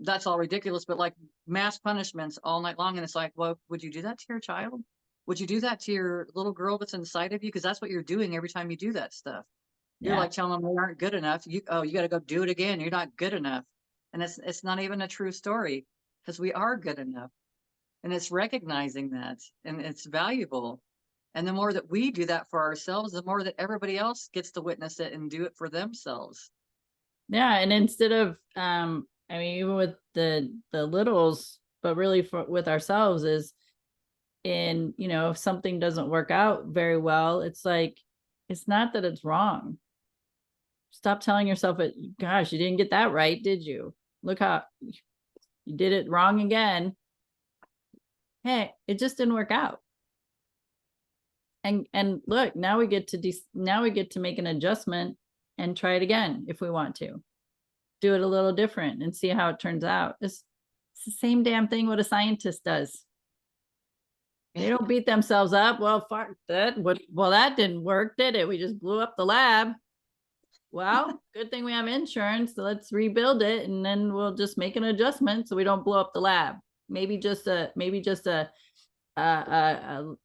That's all ridiculous, but like mass punishments all night long. And it's like, well, would you do that to your child? Would you do that to your little girl that's inside of you? Because that's what you're doing every time you do that stuff. You're Yeah. like telling them they aren't good enough. You got to go do it again. You're not good enough. And it's not even a true story because we are good enough. And it's recognizing that and it's valuable. And the more that we do that for ourselves, the more that everybody else gets to witness it and do it for themselves. Yeah. And instead of, I mean, even with the littles, but really with ourselves is if something doesn't work out very well, it's like, it's not that it's wrong. Stop telling yourself it, gosh, you didn't get that right, did you? Look how you did it wrong again. Hey, it just didn't work out. And look, now we get to make an adjustment and try it again if we want to. Do it a little different and see how it turns out. It's the same damn thing what a scientist does. They don't beat themselves up. Well, fuck that. Well, that didn't work, did it? We just blew up the lab. Well, good thing we have insurance. So let's rebuild it and then we'll just make an adjustment so we don't blow up the lab. Maybe just a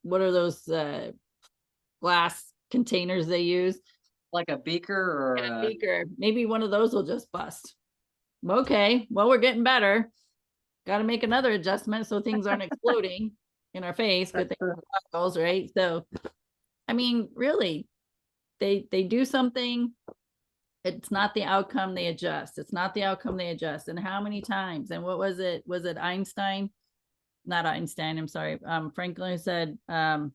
what are those glass containers they use? Like a beaker or A beaker. Maybe one of those will just bust. Okay, well, we're getting better. Got to make another adjustment so things aren't exploding in our face. Good thing goggles, right? So, I mean, really, they do something. It's not the outcome, they adjust. It's not the outcome, they adjust. And how many times? And what was it? Was it Einstein? Not Einstein, I'm sorry. Franklin said, I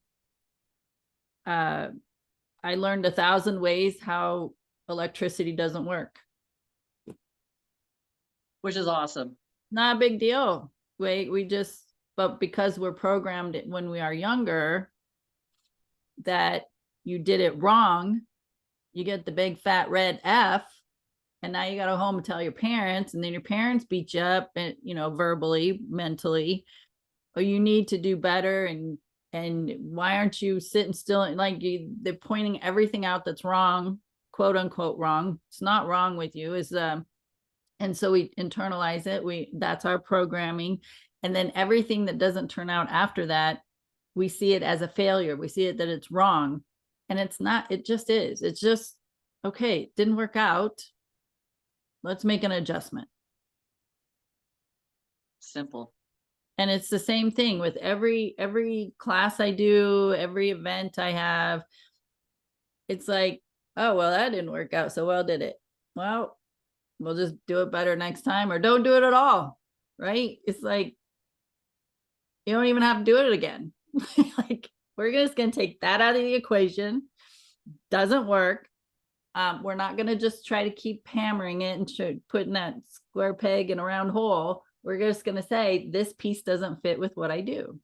learned 1,000 ways how electricity doesn't work. Which is awesome. Not a big deal. We just, but because we're programmed when we are younger that you did it wrong, you get the big fat red F, and now you got to go home and tell your parents, and then your parents beat you up, and verbally, mentally, or you need to do better, and why aren't you sitting still? Like they're pointing everything out that's wrong, quote unquote wrong. It's not wrong with you. And so we internalize it. That's our programming, and then everything that doesn't turn out after that, we see it as a failure. We see it that it's wrong, and it's not. It just is. It's just okay. It didn't work out. Let's make an adjustment. Simple. And it's the same thing with every class I do, every event I have. It's like, oh, well, that didn't work out so well, did it? Well, we'll just do it better next time, or don't do it at all. Right? It's like, you don't even have to do it again. Like, we're just going to take that out of the equation. Doesn't work. We're not going to just try to keep hammering it and putting that square peg in a round hole. We're just going to say, this piece doesn't fit with what I do,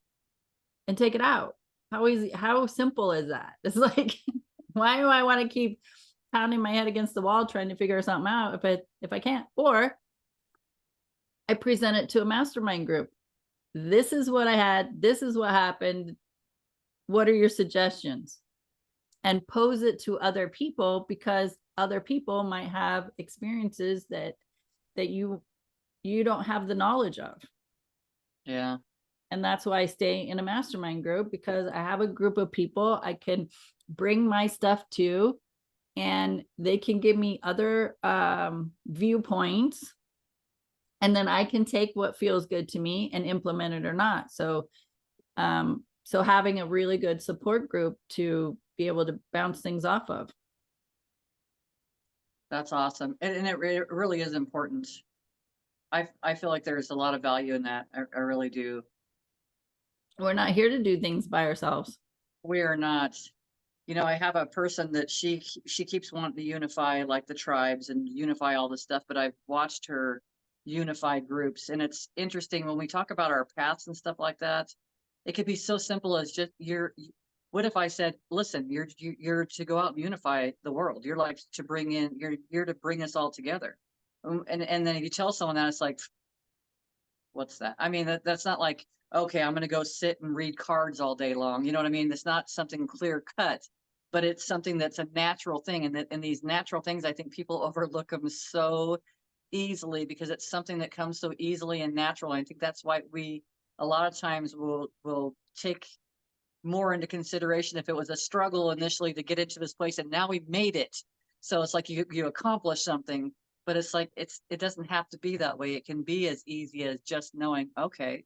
and take it out. How easy, how simple is that? It's like, why do I want to keep pounding my head against the wall trying to figure something out if I can't? Or I present it to a mastermind group. This is what I had. This is what happened. What are your suggestions? And pose it to other people, because other people might have experiences that you don't have the knowledge of. Yeah. And that's why I stay in a mastermind group, because I have a group of people I can bring my stuff to, and they can give me other viewpoints, and then I can take what feels good to me and implement it or not. So having a really good support group to be able to bounce things off of. That's awesome. And it really is important. I feel like there's a lot of value in that. I really do. We're not here to do things by ourselves. We are not. I have a person that she keeps wanting to unify like the tribes and unify all this stuff, but I've watched her unify groups, and it's interesting when we talk about our paths and stuff like that. It could be so simple as just what if I said, listen, you're to go out and unify the world. You're like to bring in, you're to bring us all together. And then if you tell someone that, it's like, what's that? I mean, that's not like, okay, I'm going to go sit and read cards all day long. You know what I mean? It's not something clear cut, but it's something that's a natural thing. And these natural things, I think people overlook them so easily because it's something that comes so easily and natural. I think that's why we a lot of times will take more into consideration if it was a struggle initially to get into this place and now we've made it. So it's like you accomplish something, but it's like it doesn't have to be that way. It can be as easy as just knowing, okay,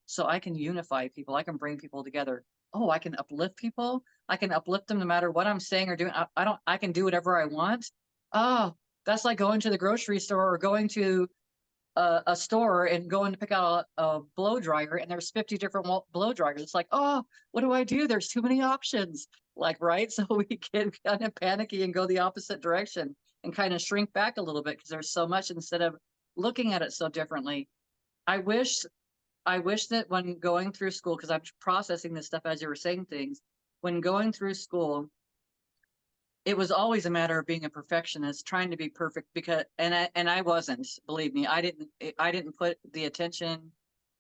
so I can unify people, I can bring people together. Oh, I can uplift people, I can uplift them no matter what I'm saying or doing. I can do whatever I want. Oh, that's like going to the grocery store or going to a store and going to pick out a blow dryer, and there's 50 different blow dryers. It's like, oh, what do I do? There's too many options. Like, right? So we get kind of panicky and go the opposite direction and kind of shrink back a little bit because there's so much instead of looking at it so differently. I wish that when going through school, because I'm processing this stuff as you were saying things, when going through school, it was always a matter of being a perfectionist, trying to be perfect, because and I wasn't, believe me, I didn't put the attention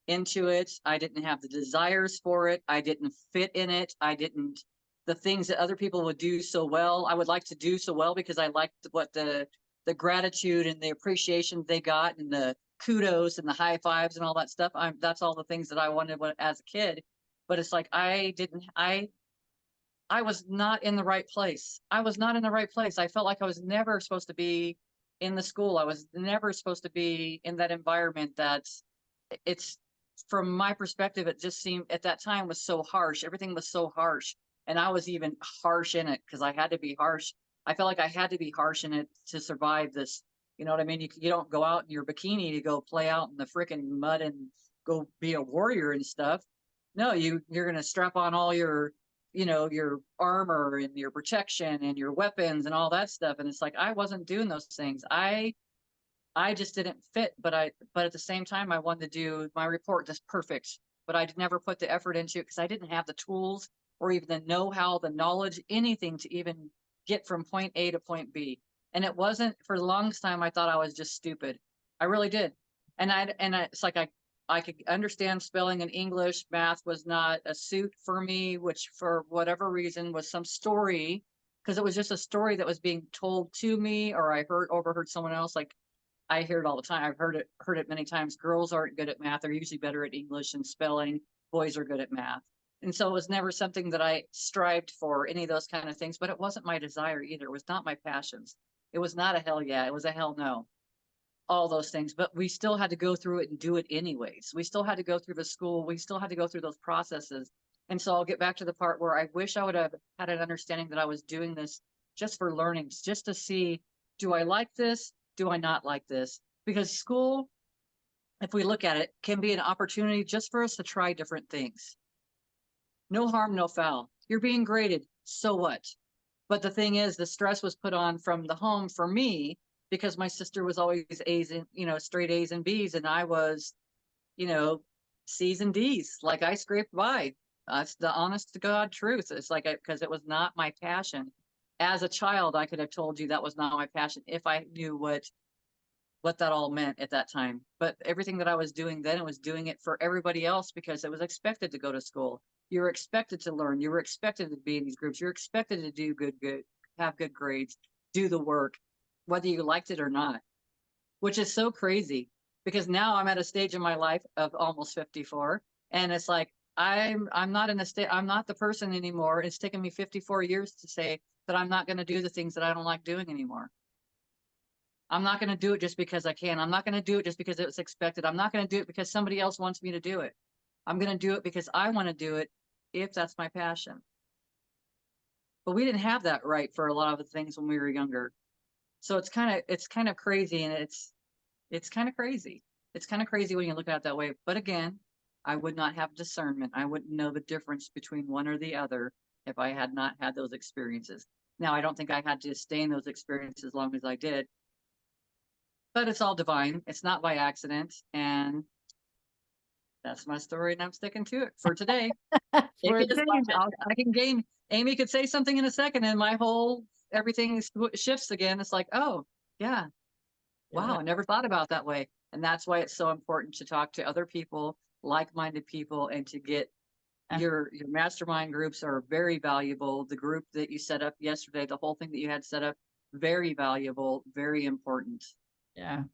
into it. I didn't have the desires for it. I didn't fit in it. I didn't the things that other people would do so well. I would like to do so well because I liked what the gratitude and the appreciation they got and the kudos and the high fives and all that stuff. That's all the things that I wanted as a kid. But it's like I was not in the right place. I was not in the right place. I felt like I was never supposed to be in the school. I was never supposed to be in that environment it's from my perspective, it just seemed at that time was so harsh. Everything was so harsh. And I was even harsh in it because I had to be harsh. I felt like I had to be harsh in it to survive this. You know what I mean? You don't go out in your bikini to go play out in the freaking mud and go be a warrior and stuff. No, you're going to strap on all your you know, your armor and your protection and your weapons and all that stuff. And it's like, I wasn't doing those things. I just didn't fit, but at the same time, I wanted to do my report just perfect, but I never put the effort into it because I didn't have the tools or even the know-how, the knowledge, anything to even get from point A to point B. And it wasn't, for the longest time, I thought I was just stupid. I really did. It's like I could understand spelling in English. Math was not a suit for me, which for whatever reason was some story, because it was just a story that was being told to me, or I overheard someone else. Like, I hear it all the time. I've heard it many times. Girls aren't good at math. They're usually better at English and spelling. Boys are good at math. And so it was never something that I strived for, any of those kind of things, but it wasn't my desire either. It was not my passions. It was not a hell yeah. It was a hell no. All those things, but we still had to go through it and do it anyways. We still had to go through the school. We still had to go through those processes. And so I'll get back to the part where I wish I would have had an understanding that I was doing this just for learning, just to see, do I like this? Do I not like this? Because school, if we look at it, can be an opportunity just for us to try different things. No harm, no foul. You're being graded, so what? But the thing is, the stress was put on from the home for me because my sister was always A's and, you know, straight A's and B's, and I was, you know, C's and D's. Like, I scraped by. That's the honest to God truth. It's like, because it was not my passion. As a child, I could have told you that was not my passion if I knew what that all meant at that time. But everything that I was doing then, I was doing it for everybody else because it was expected to go to school. You were expected to learn. You were expected to be in these groups. You're expected to do good, have good grades, do the work, whether you liked it or not, which is so crazy because now I'm at a stage in my life of almost 54. And it's like, I'm not in a state, I'm not the person anymore. It's taken me 54 years to say that I'm not going to do the things that I don't like doing anymore. I'm not going to do it just because I can. I'm not going to do it just because it was expected. I'm not going to do it because somebody else wants me to do it. I'm going to do it because I want to do it if that's my passion. But we didn't have that right for a lot of the things when we were younger. So it's kind of crazy, and it's kind of crazy. It's kind of crazy when you look at it that way. But again, I would not have discernment. I wouldn't know the difference between one or the other if I had not had those experiences. Now, I don't think I had to stay in those experiences as long as I did, but it's all divine. It's not by accident. And that's my story, and I'm sticking to it for today. It For could this change. moment. I can gain. Amy could say something in a second, and my whole everything shifts again. It's like, oh, yeah, wow, Yeah. I never thought about it that way. And that's why it's so important to talk to other people, like-minded people, and to get your mastermind groups are very valuable. The group that you set up yesterday, the whole thing that you had set up, very valuable, very important. Yeah.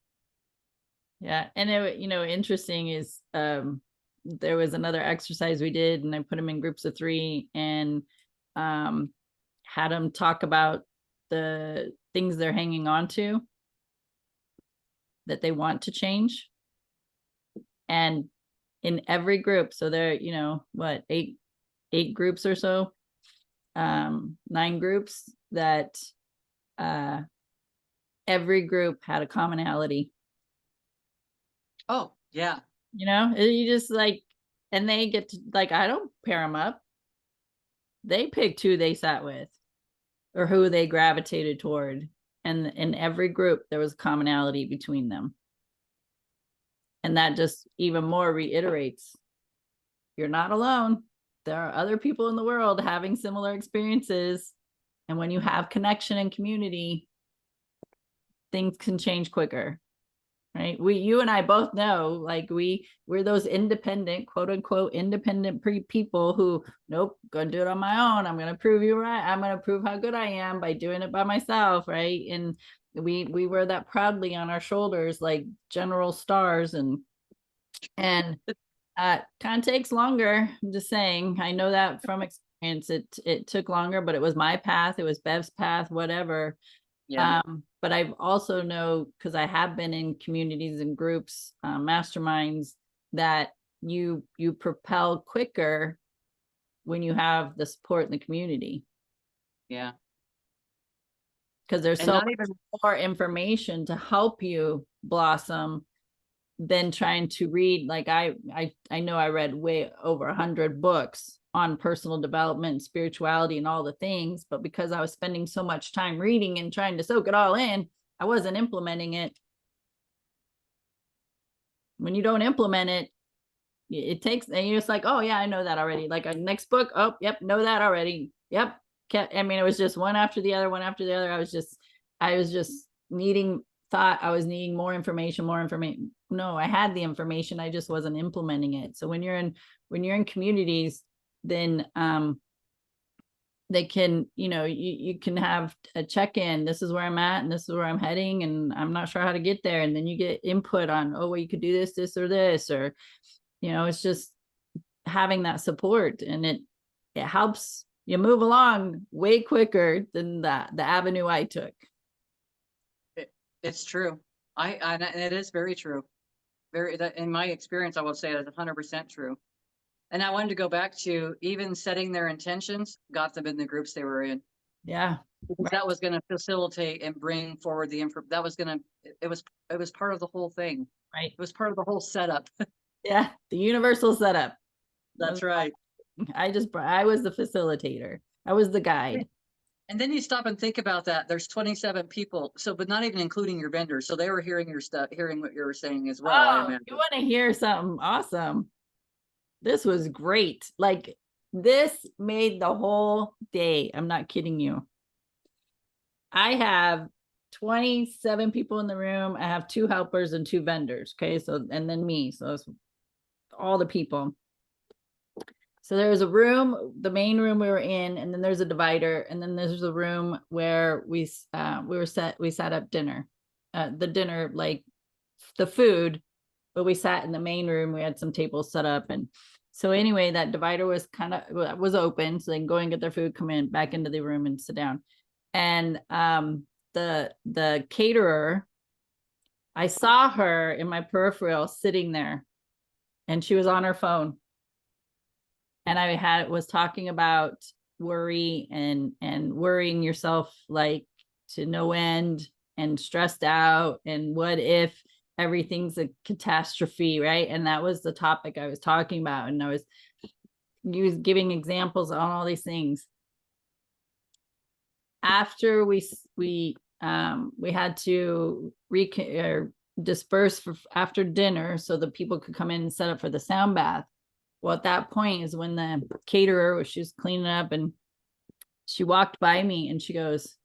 Yeah. And it, interesting is there was another exercise we did, and I put them in groups of 3 and had them talk about the things they're hanging on to that they want to change. And in every group, so there, what, eight groups or so, 9 groups, that every group had a commonality. Oh, yeah. You just like, and they get to, like, I don't pair them up. They picked who they sat with or who they gravitated toward. And in every group, there was commonality between them. And that just even more reiterates, you're not alone. There are other people in the world having similar experiences. And when you have connection and community, things can change quicker. Right? You and I both know, like, we're those independent, quote unquote, independent people who, nope, gonna do it on my own. I'm gonna prove you right. I'm gonna prove how good I am by doing it by myself, right? And we wear that proudly on our shoulders, like general stars, and kind of takes longer. I'm just saying, I know that from experience. It took longer, but it was my path. It was Bev's path, whatever. Yeah. But I've also know, because I have been in communities and groups, masterminds, that you propel quicker when you have the support in the community. Yeah. Because there's And so not much even more information to help you blossom than trying to read. Like I know I read way over 100 books on personal development, spirituality, and all the things. But because I was spending so much time reading and trying to soak it all in, I wasn't implementing it. When you don't implement it, it takes, and you're just like, oh yeah, I know that already. Like a next book, oh yep, know that already. Yep. I mean, it was just one after the other, one after the other. I was just needing thought. I was needing more information. No, I had the information. I just wasn't implementing it. So when you're in communities, then they can, you can have a check-in. This is where I'm at and this is where I'm heading, and I'm not sure how to get there. And then you get input on, oh, well, you could do this, or this, or, it's just having that support, and it helps you move along way quicker than the avenue I took. It's true. And it is very true. In my experience, I will say it is 100% true. And I wanted to go back to even setting their intentions, got them in the groups they were in. Yeah. Because that was going to facilitate and bring forward the info. That was going to, it was part of the whole thing. Right. It was part of the whole setup. Yeah. The universal setup. That's right. I was the facilitator. I was the guide. And then you stop and think about that. There's 27 people. So, but not even including your vendors. So they were hearing your stuff, hearing what you were saying as well. I imagine. You want to hear something awesome? This was great. Like, this made the whole day. I'm not kidding you. I have 27 people in the room. I have 2 helpers and 2 vendors. Okay. So, and then me. So it's all the people. So there was a room, the main room we were in, and then there's a divider, and then there's a room where we sat up dinner, the dinner, like the food, but we sat in the main room. We had some tables set up, and so anyway, that divider was was open, so they can go and get their food, come in back into the room and sit down. And the caterer, I saw her in my peripheral sitting there, and she was on her phone. And I was talking about worry and worrying yourself like to no end, and stressed out, and what if everything's a catastrophe, right? And that was the topic I was talking about, and I was giving examples on all these things. After we had to disperse after dinner so the people could come in and set up for the sound bath. Well, at that point is when the caterer, she was cleaning up, and she walked by me and she goes,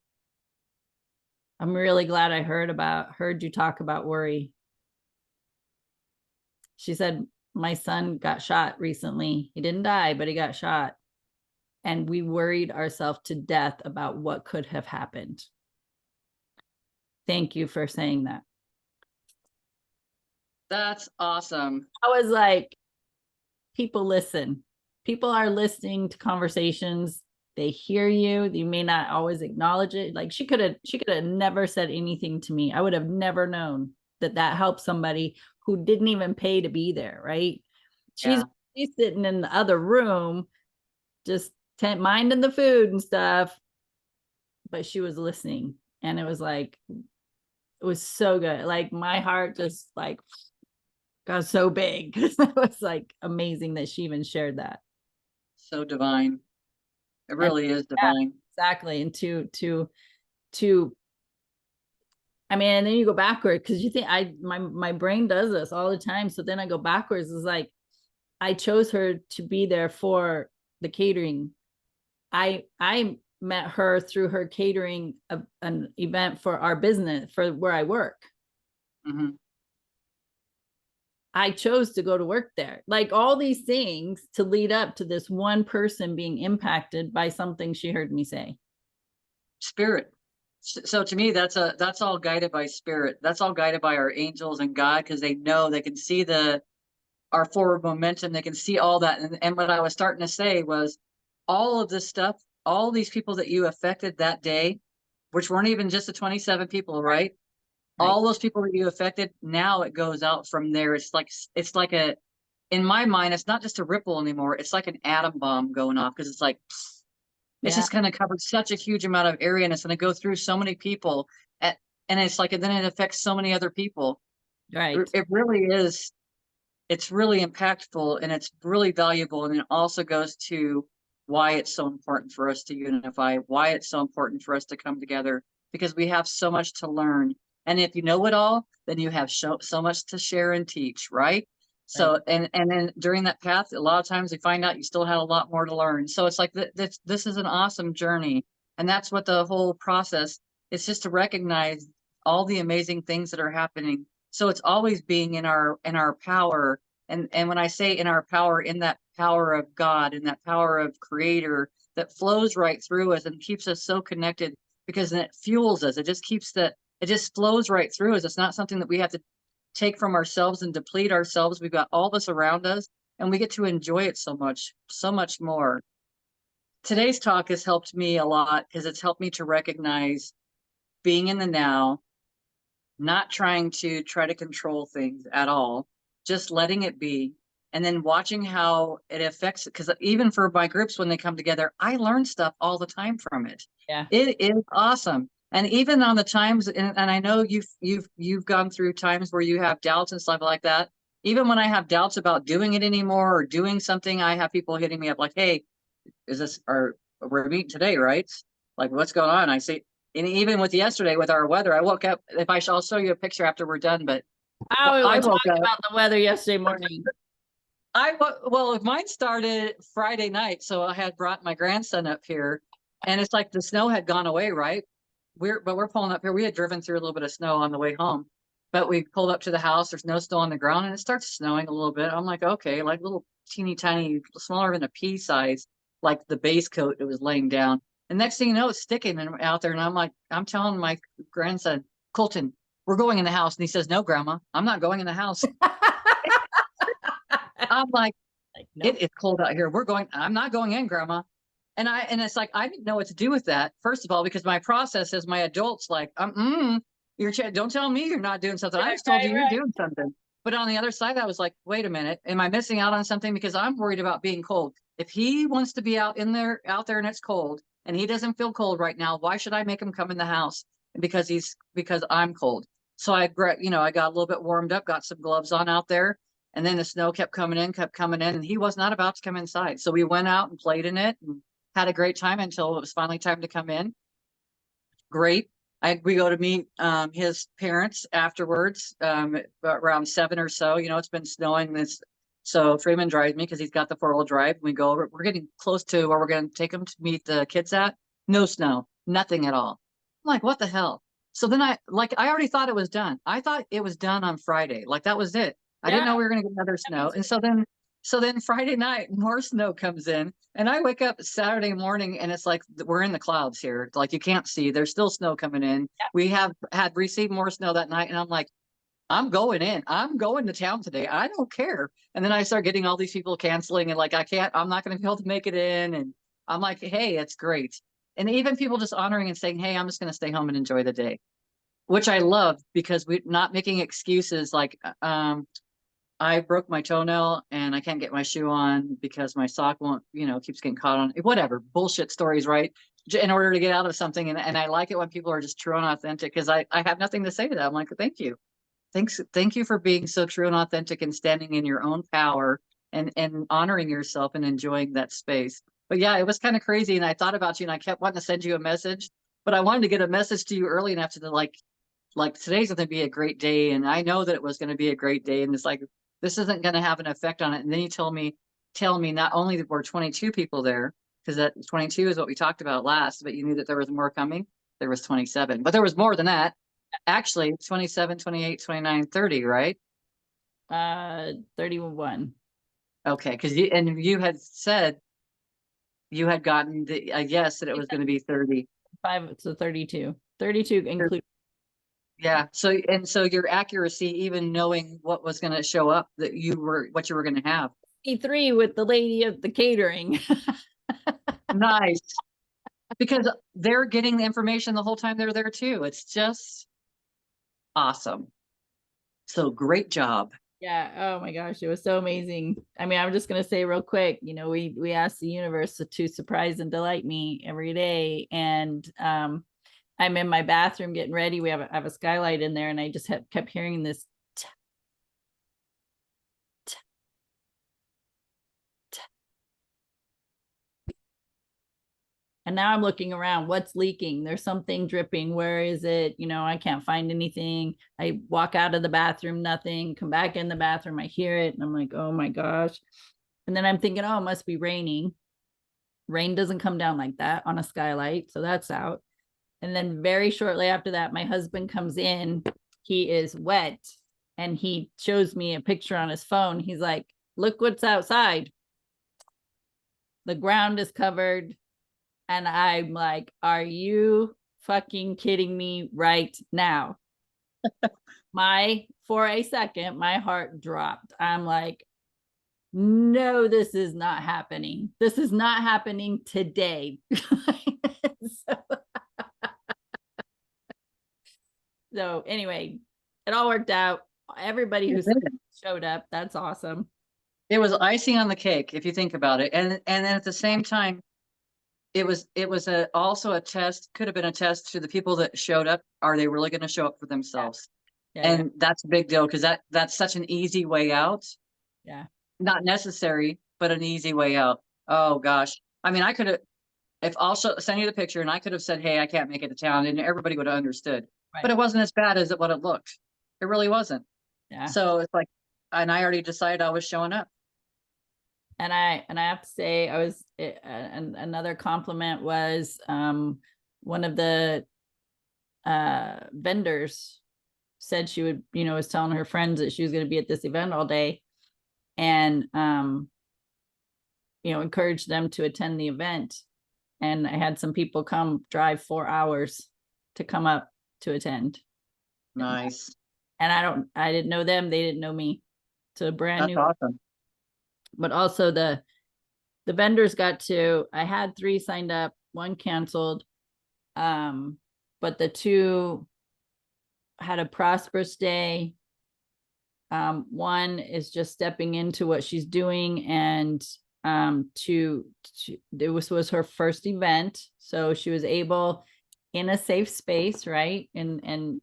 I'm really glad I heard you talk about worry. She said, my son got shot recently. He didn't die, but he got shot. And we worried ourselves to death about what could have happened. Thank you for saying that. That's awesome. I was like, people listen. People are listening to conversations. They hear you. You may not always acknowledge it. Like she could have never said anything to me. I would have never known that helped somebody who didn't even pay to be there. Right. She's sitting in the other room, just minding the food and stuff, but she was listening. And it was so good. Like my heart just like got so big. It was like amazing that she even shared that. So divine. It really is divine. Exactly. And to I mean, and then you go backward, because you think my brain does this all the time. So then I go backwards. It's like I chose her to be there for the catering. I met her through her catering an event for our business, for where I work. Mm-hmm. I chose to go to work there. Like all these things to lead up to this one person being impacted by something she heard me say. Spirit. So to me, that's all guided by spirit. That's all guided by our angels and God, because they know, they can see our forward momentum. They can see all that. And what I was starting to say was all of this stuff, all these people that you affected that day, which weren't even just the 27 people, right? All those people that you affected, now it goes out from there. It's like in my mind, it's not just a ripple anymore. It's like an atom bomb going off, because it's like, it's just going to cover such a huge amount of area, and it's going to go through so many people. And it's like, and then it affects so many other people. Right. It really is. it's really impactful and it's really valuable. And it also goes to why it's so important for us to unify, why it's so important for us to come together, because we have so much to learn. And if you know it all, then you have so much to share and teach, right? Right. So, and then during that path, a lot of times you find out you still have a lot more to learn. So it's like this is an awesome journey. And that's what the whole process is, just to recognize all the amazing things that are happening. So it's always being in our power. And when I say in our power, in that power of God, in that power of Creator that flows right through us and keeps us so connected, because then it fuels us. It just keeps that, it just flows right through us. It's not something that we have to take from ourselves and deplete ourselves. We've got all this around us and we get to enjoy it so much more. Today's talk has helped me a lot because it's helped me to recognize being in the now, not trying to control things at all, just letting it be. And then watching how it affects it. Because even for my groups, when they come together, I learn stuff all the time from it. Yeah. It is awesome. And even on the times, and I know you've gone through times where you have doubts and stuff like that. Even when I have doubts about doing it anymore or doing something, I have people hitting me up like, "Hey, is this our we're meeting today, right? Like, what's going on?" I say, and even with yesterday with our weather, I woke up. If I'll show you a picture after we're done, but Oh, we I will talk woke up. about the weather yesterday morning. Well, mine started Friday night, so I had brought my grandson up here, and it's like the snow had gone away, right? We're pulling up here. We had driven through a little bit of snow on the way home, but we pulled up to the house. There's no snow on the ground, and it starts snowing a little bit. I'm like, okay, like little teeny tiny, smaller than a pea size, like the base coat it was laying down. And next thing you know, it's sticking out there, and I'm like, I'm telling my grandson, Colton, we're going in the house, and he says, "No, Grandma, I'm not going in the house." I'm like, Like, it nope. is cold out here. I'm not going in, Grandma. And it's like, I didn't know what to do with that. First of all, because my process is my adults like, don't tell me you're not doing something. I Right, just told you right, you're right. doing something. But on the other side, I was like, wait a minute, am I missing out on something? Because I'm worried about being cold. If he wants to be out there and it's cold and he doesn't feel cold right now, why should I make him come in the house? Because I'm cold. So I got a little bit warmed up, got some gloves on out there. And then the snow kept coming in, and he was not about to come inside. So we went out and played in it and had a great time until it was finally time to come in. Great. We go to meet his parents afterwards, around 7 or so. It's been snowing this. So Freeman drives me because he's got the 4-wheel drive. We go over, we're getting close to where we're going to take him to meet the kids at. No snow, nothing at all. I'm like, what the hell? So then I already thought it was done. I thought it was done on Friday. Like that was it. I Yeah, didn't know we were going to get another me snow. too. And so then Friday night, more snow comes in. And I wake up Saturday morning and it's like we're in the clouds here. Like you can't see. There's still snow coming in. Yeah. We have had received more snow that night. And I'm like, I'm going in. I'm going to town today. I don't care. And then I start getting all these people canceling and like, I'm not going to be able to make it in. And I'm like, hey, it's great. And even people just honoring and saying, hey, I'm just going to stay home and enjoy the day, which I love because we're not making excuses like, I broke my toenail and I can't get my shoe on because my sock won't, keeps getting caught on whatever bullshit stories, right? In order to get out of something. And I like it when people are just true and authentic because I have nothing to say to that. I'm like, thank you. Thank you for being so true and authentic and standing in your own power and honoring yourself and enjoying that space. But yeah, it was kind of crazy. And I thought about you and I kept wanting to send you a message, but I wanted to get a message to you early enough to like today's going to be a great day. And I know that it was going to be a great day. And it's like, this isn't going to have an effect on it. And then you tell me not only that we're 22 people there, because that 22 is what we talked about last, but you knew that there was more coming. There was 27, but there was more than that. Actually, 27, 28, 29, 30, right? 31. Okay. You had said you had gotten a yes that it was going to be 30. 5, so 32. 32 include Yeah. So your accuracy, even knowing what was going to show up, what you were going to have. 3 with the lady of the catering. Nice. Because they're getting the information the whole time they're there too. It's just awesome. So great job. Yeah. Oh my gosh, it was so amazing. I mean, I'm just gonna say real quick, we ask the universe to surprise and delight me every day. And I'm in my bathroom getting ready. I have a skylight in there, and I just kept hearing this And now I'm looking around, what's leaking? There's something dripping. Where is it? You know, I can't find anything. I walk out of the bathroom, nothing, come back in the bathroom, I hear it. And I'm like, oh my gosh. And then I'm thinking, oh, it must be raining. Rain doesn't come down like that on a skylight. So that's out. And then very shortly after that, my husband comes in. He is wet and he shows me a picture on his phone. He's like, look what's outside. The ground is covered. And I'm like, are you fucking kidding me right now? For a second, my heart dropped. I'm like, no, this is not happening. This is not happening today. So anyway, it all worked out. Everybody who showed up, that's awesome. It was icing on the cake, if you think about it. And then at the same time, it was also a test, could have been a test to the people that showed up. Are they really going to show up for themselves? And that's a big deal, because that's such an easy way out. Yeah. Not necessary, but an easy way out. Oh gosh. I mean, I could have, if I'll send you the picture, and I could have said, hey, I can't make it to town, and everybody would have understood. Right. But it wasn't as bad as what it looked. It really wasn't. Yeah. So it's like, and I already decided I was showing up. And I have to say, I was, and another compliment was one of the vendors said she would, you know, was telling her friends that she was going to be at this event all day, and you know, encouraged them to attend the event. And I had some people come drive 4 hours to come up to attend. Nice. And I didn't know them, they didn't know me. It's a brand That's new. awesome. But also the vendors got to, I had 3 signed up, 1 canceled. But the 2 had a prosperous day. One is just stepping into what she's doing, and it was her first event, so she was able, in a safe space, right, and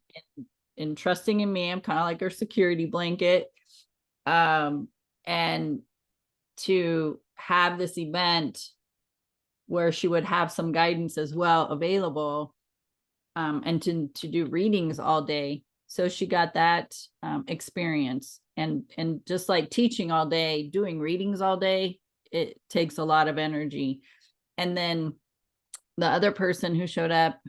trusting in me, I'm kind of like her security blanket, and to have this event where she would have some guidance as well available, and to do readings all day. So she got that experience, and just like teaching all day, doing readings all day, it takes a lot of energy. And then the other person who showed up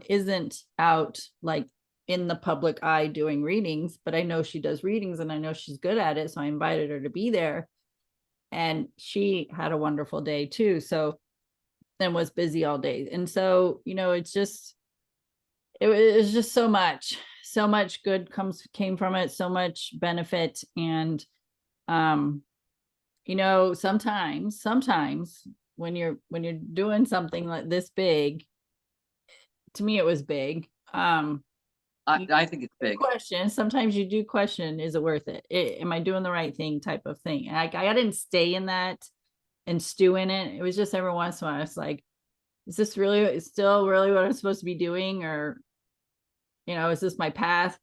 isn't out like in the public eye doing readings, but I know she does readings and I know she's good at it. So I invited her to be there, and she had a wonderful day too. So then was busy all day. And so, you know, it's just, it was just so much good came from it, so much benefit. And you know, sometimes when you're doing something like this big, to me it was big, I think it's big. Question, sometimes you do question, is it worth it? Am I doing the right thing, type of thing. And I didn't stay in that and stew in it. It was just every once in a while it's like, is this really still really what I'm supposed to be doing? Or, you know, is this my path?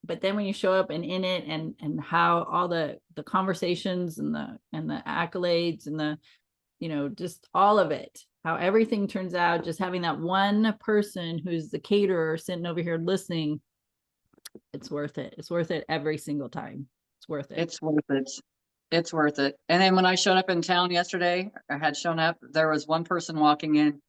But then when you show up and in it, and how all the conversations and the accolades and the, you know, just all of it, how everything turns out, just having that one person who's the caterer sitting over here listening, it's worth it. It's worth it every single time. It's worth it. It's worth it. It's worth it. And then when I showed up in town yesterday, I had shown up, there was one person walking in,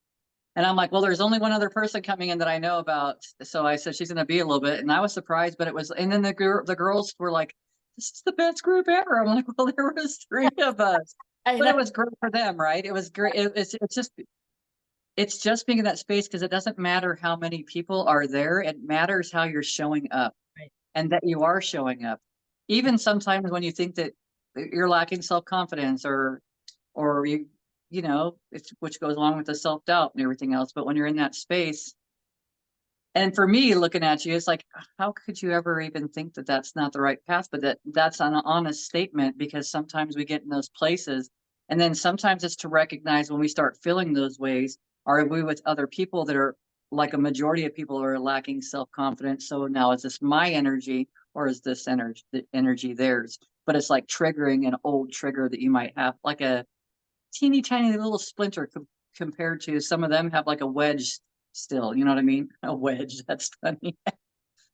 and I'm like, well, there's only one other person coming in that I know about. So I said, she's going to be a little bit. And I was surprised, but it was, and then the girls were like, this is the best group ever. I'm like, well, there was 3 of us, but it was great for them, right? It was great. It's just being in that space, because it doesn't matter how many people are there. It matters how you're showing up, right, and that you are showing up. Even sometimes when you think that you're lacking self-confidence, or you know, it's, which goes along with the self-doubt and everything else. But when you're in that space, and for me, looking at you, it's like, how could you ever even think that that's not the right path? But that's an honest statement, because sometimes we get in those places, and then sometimes it's to recognize when we start feeling those ways, are we with other people that are like a majority of people are lacking self-confidence? So now, is this my energy, or is this energy theirs? But it's like triggering an old trigger that you might have, like a teeny tiny little splinter compared to some of them have like a wedge still, you know what I mean? A wedge, that's funny.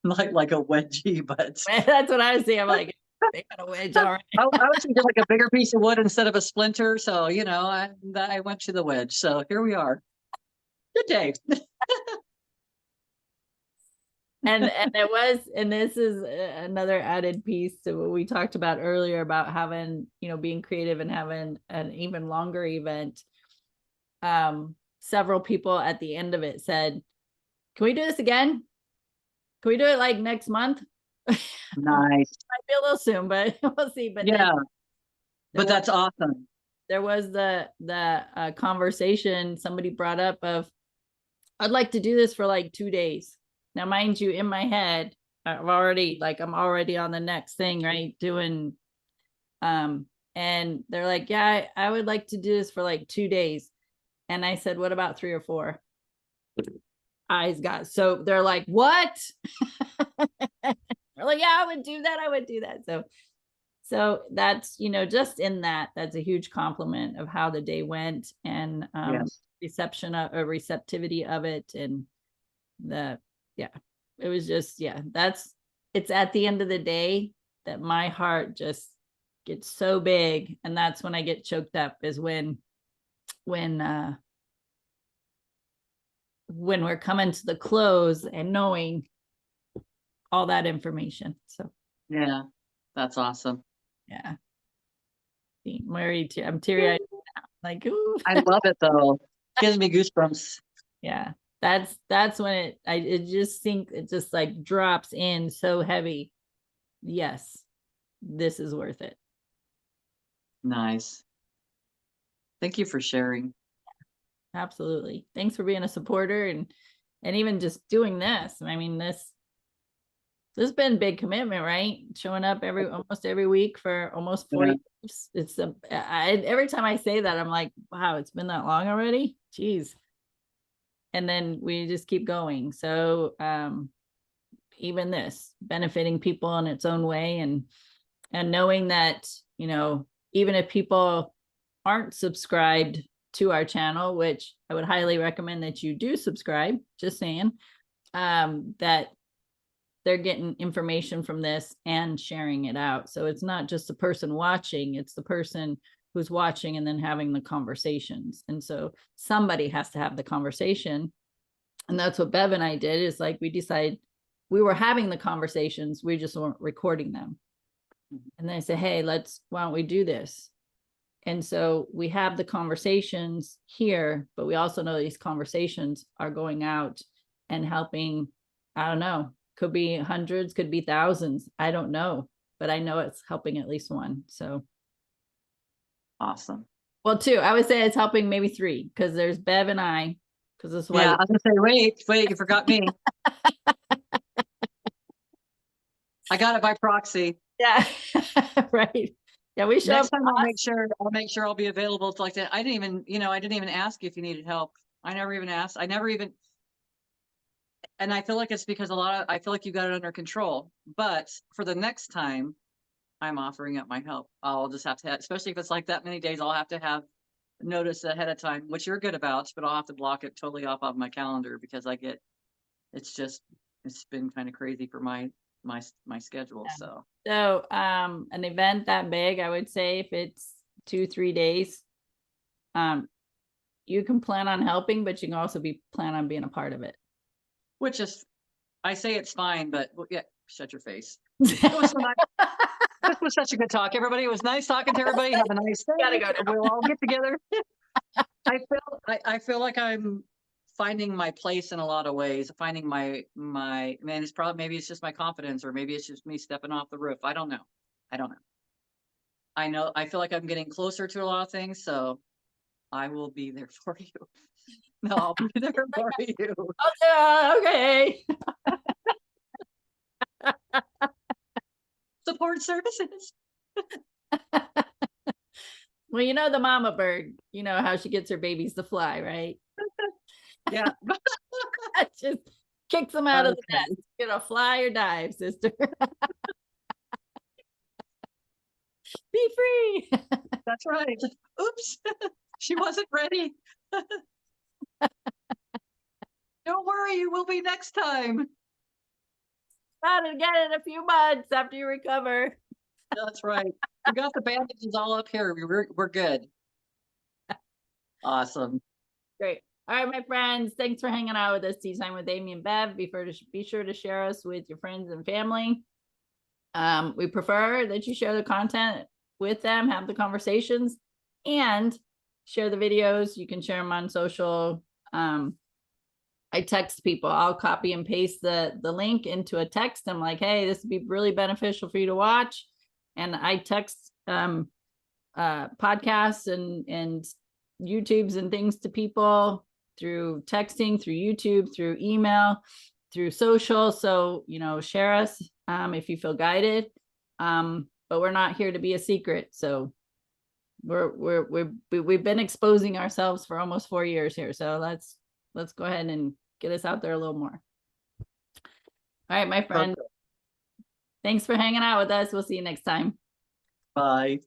Like a wedgie, but That's what I was saying. I'm like, they got a wedge, all right. I was thinking like a bigger piece of wood instead of a splinter. So, you know, I went to the wedge. So here we are. Good day. And it was, and this is another added piece to what we talked about earlier about having, you know, being creative and having an even longer event. Several people at the end of it said, can we do this again? Can we do it like next month? Nice. Might be a little soon, but we'll see. But Yeah, but was, that's awesome. there was the conversation somebody brought up of, I'd like to do this for like 2 days. Now, mind you, in my head, I'm already on the next thing, right? Doing, and they're like, yeah, I would like to do this for like 2 days. And I said, what about 3 or 4? Eyes got, so they're like, what? They're like, yeah, I would do that. I would do that. So that's, you know, just in that, that's a huge compliment of how the day went, and Yes. receptivity of it. And yeah, it was just, yeah, it's at the end of the day that my heart just gets so big. And that's when I get choked up, is when we're coming to the close and knowing all that information. So Yeah, that's awesome. yeah, I'm teary-eyed now. Like, ooh. I love it though. Gives me goosebumps. Yeah, that's when it just like drops in so heavy. Yes, this is worth it. Nice. Thank you for sharing. Absolutely. Thanks for being a supporter, and even just doing this. I mean, this has been a big commitment, right? Showing up almost every week for almost 4 Yeah. years. It's every time I say that, I'm like, wow, it's been that long already. Jeez. And then we just keep going. So even this benefiting people in its own way, and knowing that, you know, even if people aren't subscribed to our channel, which I would highly recommend that you do subscribe, just saying, that they're getting information from this and sharing it out. So it's not just the person watching, it's the person who's watching and then having the conversations. And so somebody has to have the conversation. And that's what Bev and I did, is like, we decided we were having the conversations, we just weren't recording them. And then I said, hey, why don't we do this? And so we have the conversations here, but we also know these conversations are going out and helping, I don't know, could be hundreds, could be thousands. I don't know, but I know it's helping at least one. So Awesome. well, 2, I would say it's helping maybe 3, because there's Bev and I, because this is why. Yeah, I was gonna say, wait, you forgot me. I got it by proxy. Yeah, right. Yeah, we show Next up. time I'll make sure I'll be available to like that. I didn't even ask you if you needed help. I never even asked. And I feel like it's because I feel like you got it under control. But for the next time I'm offering up my help, I'll just have to, especially if it's like that many days, I'll have to have notice ahead of time, which you're good about, but I'll have to block it totally off of my calendar, because it's been kind of crazy for my schedule. Yeah. So So an event that big, I would say if it's 2-3 days, you can plan on helping, but you can also plan on being a part of it. which is, I say it's fine, but yeah, shut your face. It was so nice. This was such a good talk, everybody. It was nice talking to everybody. Have a nice day. Gotta go now. We'll all get together. I feel like I'm finding my place in a lot of ways. Finding my man, it's probably, maybe it's just my confidence, or maybe it's just me stepping off the roof. I don't know. I feel like I'm getting closer to a lot of things, so I will be there for you. No, I'll be there for you. Okay. Support services. Well, you know, the mama bird, you know how she gets her babies to fly, right? Yeah. Just kicks them out of the Okay. nest. You know, fly or dive, sister. Be free. That's right. Oops. She wasn't ready. Don't worry, you will be next time. Try it again in a few months after you recover. That's right. We got the bandages all up here. We're good. Awesome. Great. All right, my friends, thanks for hanging out with us. Tea Time with Amy and Bev. Be sure to share us with your friends and family. We prefer that you share the content with them, have the conversations, and share the videos. You can share them on social. I text people. I'll copy and paste the link into a text. I'm like, hey, this would be really beneficial for you to watch. And I text podcasts and YouTubes and things to people through texting, through YouTube, through email, through social. So, share us if you feel guided. But we're not here to be a secret. So we've been exposing ourselves for almost 4 years here. So let's go ahead and get us out there a little more. All right, my friend. Perfect. Thanks for hanging out with us. We'll see you next time. Bye.